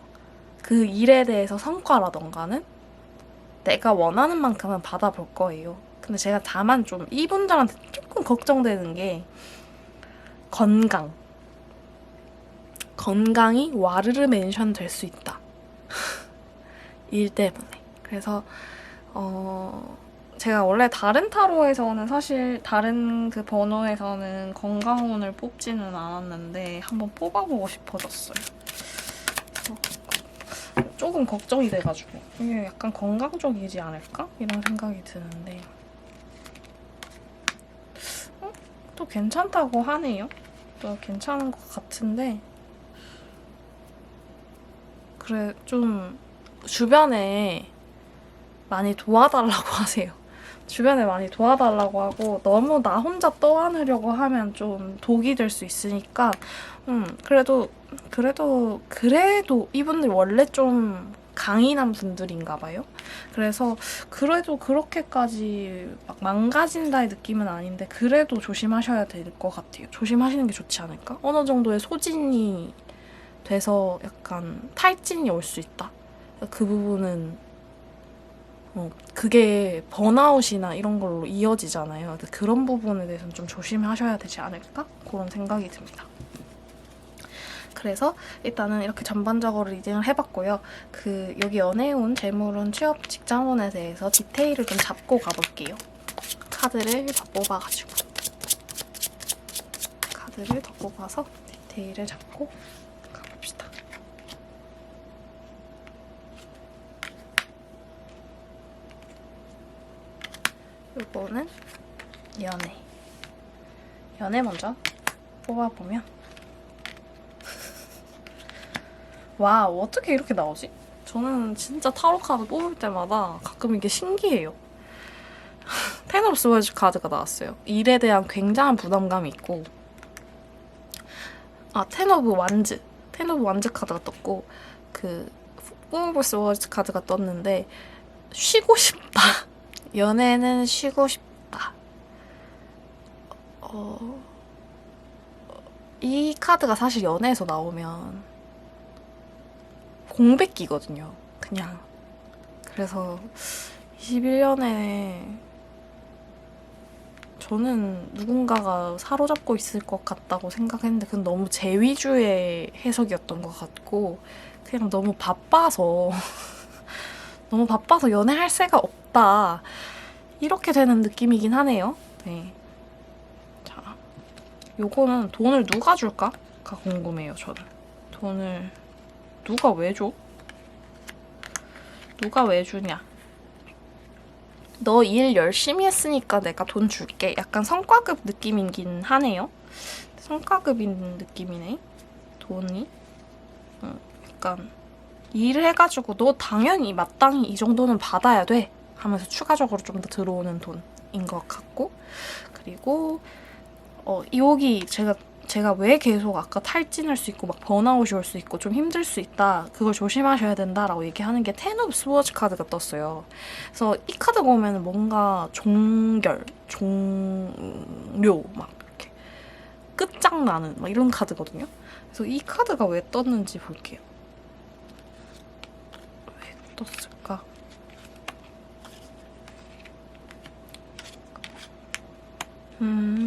그 일에 대해서 성과라던가는 내가 원하는 만큼은 받아볼 거예요. 근데 제가 다만 좀 이분들한테 조금 걱정되는 게 건강이 와르르 멘션 될 수 있다. 일 때문에. 그래서 제가 원래 다른 타로에서는, 사실 다른 그 번호에서는 건강운을 뽑지는 않았는데 한번 뽑아보고 싶어졌어요. 조금 걱정이 돼가지고 이게 약간 건강적이지 않을까? 이런 생각이 드는데 또 괜찮다고 하네요. 또 괜찮은 것 같은데, 그래, 좀 주변에 많이 도와달라고 하세요. 주변에 많이 도와달라고 하고 너무 나 혼자 떠안으려고 하면 좀 독이 될 수 있으니까 그래도 이분들 원래 좀 강인한 분들인가 봐요. 그래서 그래도 그렇게까지 막 망가진다의 느낌은 아닌데 그래도 조심하셔야 될 것 같아요. 조심하시는 게 좋지 않을까? 어느 정도의 소진이 돼서 약간 탈진이 올 수 있다. 그 부분은 그게 번아웃이나 이런 걸로 이어지잖아요. 그런 부분에 대해서는 좀 조심하셔야 되지 않을까? 그런 생각이 듭니다. 그래서 일단은 이렇게 전반적으로 리딩을 해봤고요. 여기 연애운, 재물운, 취업, 직장운에 대해서 디테일을 좀 잡고 가볼게요. 카드를 더 뽑아가지고 카드를 더 뽑아서 디테일을 잡고 가봅시다. 이거는 연애 먼저 뽑아보면 와우, 어떻게 이렇게 나오지? 저는 진짜 타로 카드 뽑을 때마다 가끔 이게 신기해요. 텐 오브 스워즈 카드가 나왔어요. 일에 대한 굉장한 부담감이 있고 텐 오브 완즈 카드가 떴고 포 오브 스워즈 카드가 떴는데 쉬고 싶다. 연애는 쉬고 싶다. 이 카드가 사실 연애에서 나오면 공백기거든요. 그냥. 그래서 21년에 저는 누군가가 사로잡고 있을 것 같다고 생각했는데 그건 너무 제 위주의 해석이었던 것 같고 그냥 너무 바빠서 너무 바빠서 연애할 새가 없다. 이렇게 되는 느낌이긴 하네요. 네. 자, 요거는 돈을 누가 줄까가 궁금해요, 저는. 돈을 누가 왜 줘? 누가 왜 주냐? 너 일 열심히 했으니까 내가 돈 줄게. 약간 성과급 느낌이긴 하네요. 성과급인 느낌이네. 돈이. 약간 일을 해가지고 너 당연히 마땅히 이 정도는 받아야 돼 하면서 추가적으로 좀 더 들어오는 돈인 것 같고 그리고 여기 제가 왜 계속 아까 탈진할 수 있고 막 번아웃이 올 수 있고 좀 힘들 수 있다 그걸 조심하셔야 된다라고 얘기하는 게 텐 오브 스워즈 카드가 떴어요. 그래서 이 카드가 오면 뭔가 종료 막 이렇게 끝장나는 막 이런 카드거든요. 그래서 이 카드가 왜 떴는지 볼게요. 왜 떴을까?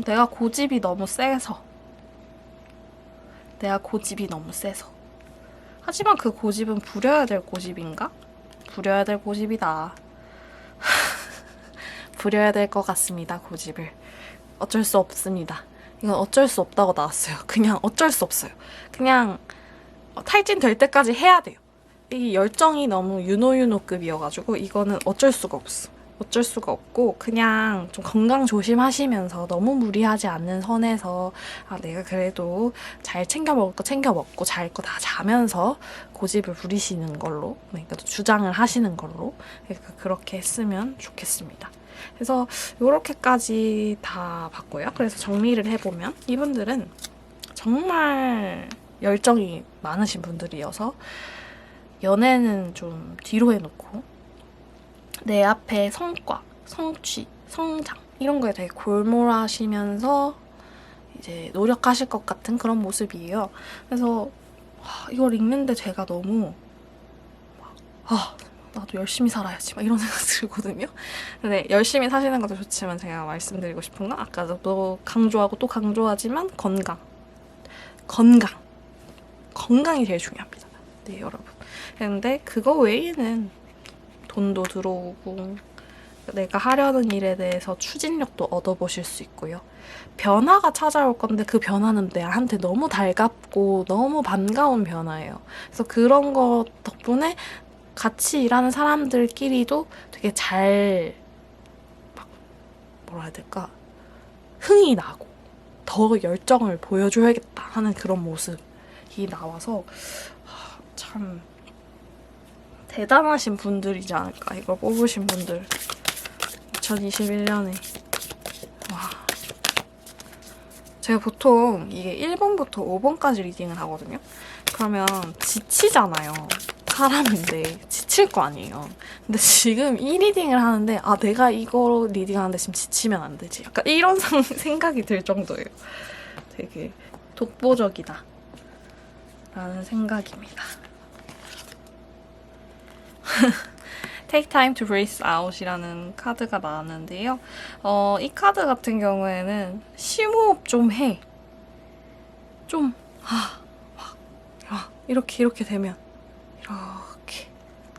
내가 고집이 너무 세서. 하지만 그 고집은 부려야 될 고집인가? 부려야 될 고집이다. 부려야 될 것 같습니다, 고집을. 어쩔 수 없습니다. 이건 어쩔 수 없다고 나왔어요. 그냥 어쩔 수 없어요. 그냥 탈진 될 때까지 해야 돼요. 이 열정이 너무 유노유노급이어가지고 이거는 어쩔 수가 없어. 어쩔 수가 없고 그냥 좀 건강 조심하시면서 너무 무리하지 않는 선에서 내가 그래도 잘 챙겨 먹을 거 챙겨 먹고 잘 거 다 자면서 고집을 부리시는 걸로 그러니까 주장을 하시는 걸로 그러니까 그렇게 했으면 좋겠습니다. 그래서 이렇게까지 다 봤고요. 그래서 정리를 해보면 이분들은 정말 열정이 많으신 분들이어서 연애는 좀 뒤로 해놓고 내 앞에 성과, 성취, 성장 이런 거에 되게 골몰하시면서 이제 노력하실 것 같은 그런 모습이에요. 그래서 이걸 읽는데 제가 너무 나도 열심히 살아야지 막 이런 생각 들거든요. 근데 열심히 사시는 것도 좋지만 제가 말씀드리고 싶은 건 아까도 강조하고 또 강조하지만 건강이 제일 중요합니다. 네, 여러분. 근데 그거 외에는 돈도 들어오고 내가 하려는 일에 대해서 추진력도 얻어보실 수 있고요. 변화가 찾아올 건데 그 변화는 나한테 너무 달갑고 너무 반가운 변화예요. 그래서 그런 거 덕분에 같이 일하는 사람들끼리도 되게 잘 뭐라 해야 될까? 흥이 나고 더 열정을 보여줘야겠다 하는 그런 모습이 나와서 참 대단하신 분들이지 않을까. 이걸 뽑으신 분들 2021년에. 와. 제가 보통 이게 1번부터 5번까지 리딩을 하거든요. 그러면 지치잖아요. 사람인데 지칠 거 아니에요. 근데 지금 이 리딩을 하는데 아 내가 이거 리딩하는데 지금 지치면 안 되지. 약간 이런 생각이 들 정도예요. 되게 독보적이다 라는 생각입니다. Take time to breathe out 이라는 카드가 나왔는데요. 이 카드 같은 경우에는 심호흡 좀 해. 좀 이렇게 되면 이렇게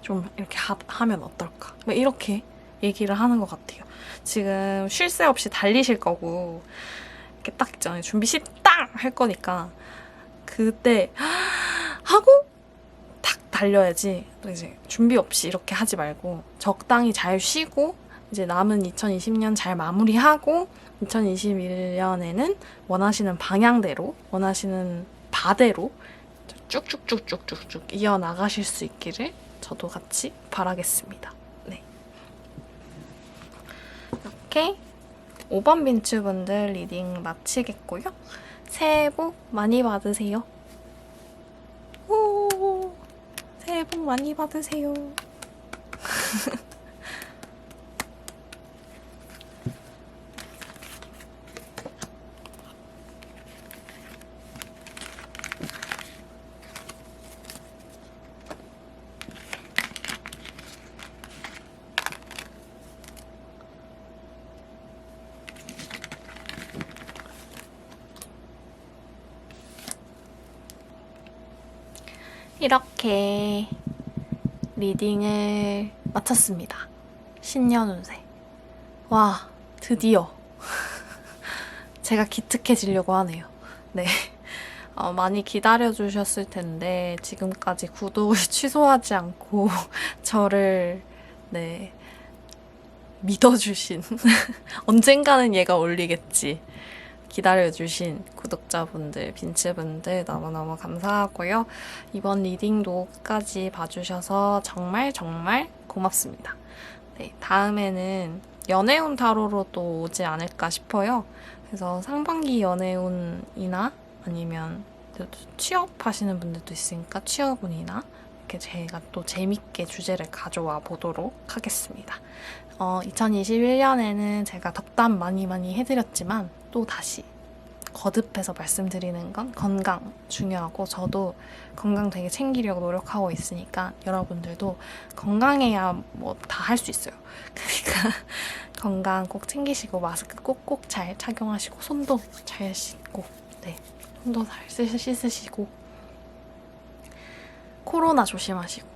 좀 이렇게 하면 어떨까? 뭐 이렇게 얘기를 하는 것 같아요. 지금 쉴 새 없이 달리실 거고 이렇게 딱 있잖아요. 준비 시딱 할 거니까 그때 하고 탁 달려야지. 이제 준비 없이 이렇게 하지 말고 적당히 잘 쉬고 이제 남은 2020년 잘 마무리하고 2021년에는 원하시는 방향대로 원하시는 바대로 쭉쭉쭉쭉쭉쭉 이어나가실 수 있기를 저도 같이 바라겠습니다. 네. 이렇게 5번 빈츠분들 리딩 마치겠고요. 새해 복 많이 받으세요. 오, 새해 복 많이 받으세요. 이렇게 리딩을 마쳤습니다. 신년 운세. 와, 드디어 제가 기특해지려고 하네요. 네. 많이 기다려주셨을 텐데 지금까지 구독을 취소하지 않고 저를 네 믿어주신 언젠가는 얘가 올리겠지 기다려주신 구독자분들, 빈츠분들 너무너무 감사하고요. 이번 리딩도 끝까지 봐주셔서 정말 정말 고맙습니다. 네, 다음에는 연애운 타로로 또 오지 않을까 싶어요. 그래서 상반기 연애운이나 아니면 취업하시는 분들도 있으니까 취업운이나 이렇게 제가 또 재밌게 주제를 가져와 보도록 하겠습니다. 2021년에는 제가 덕담 많이 해드렸지만 또 다시 거듭해서 말씀드리는 건 건강 중요하고 저도 건강 되게 챙기려고 노력하고 있으니까 여러분들도 건강해야 뭐 다 할 수 있어요. 그러니까 건강 꼭 챙기시고 마스크 꼭꼭 잘 착용하시고 손도 잘 씻고 네 손도 잘 씻으시고 코로나 조심하시고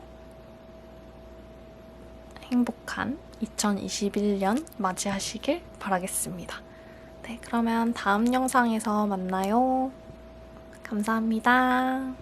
행복한 2021년 맞이하시길 바라겠습니다. 네, 그러면 다음 영상에서 만나요. 감사합니다.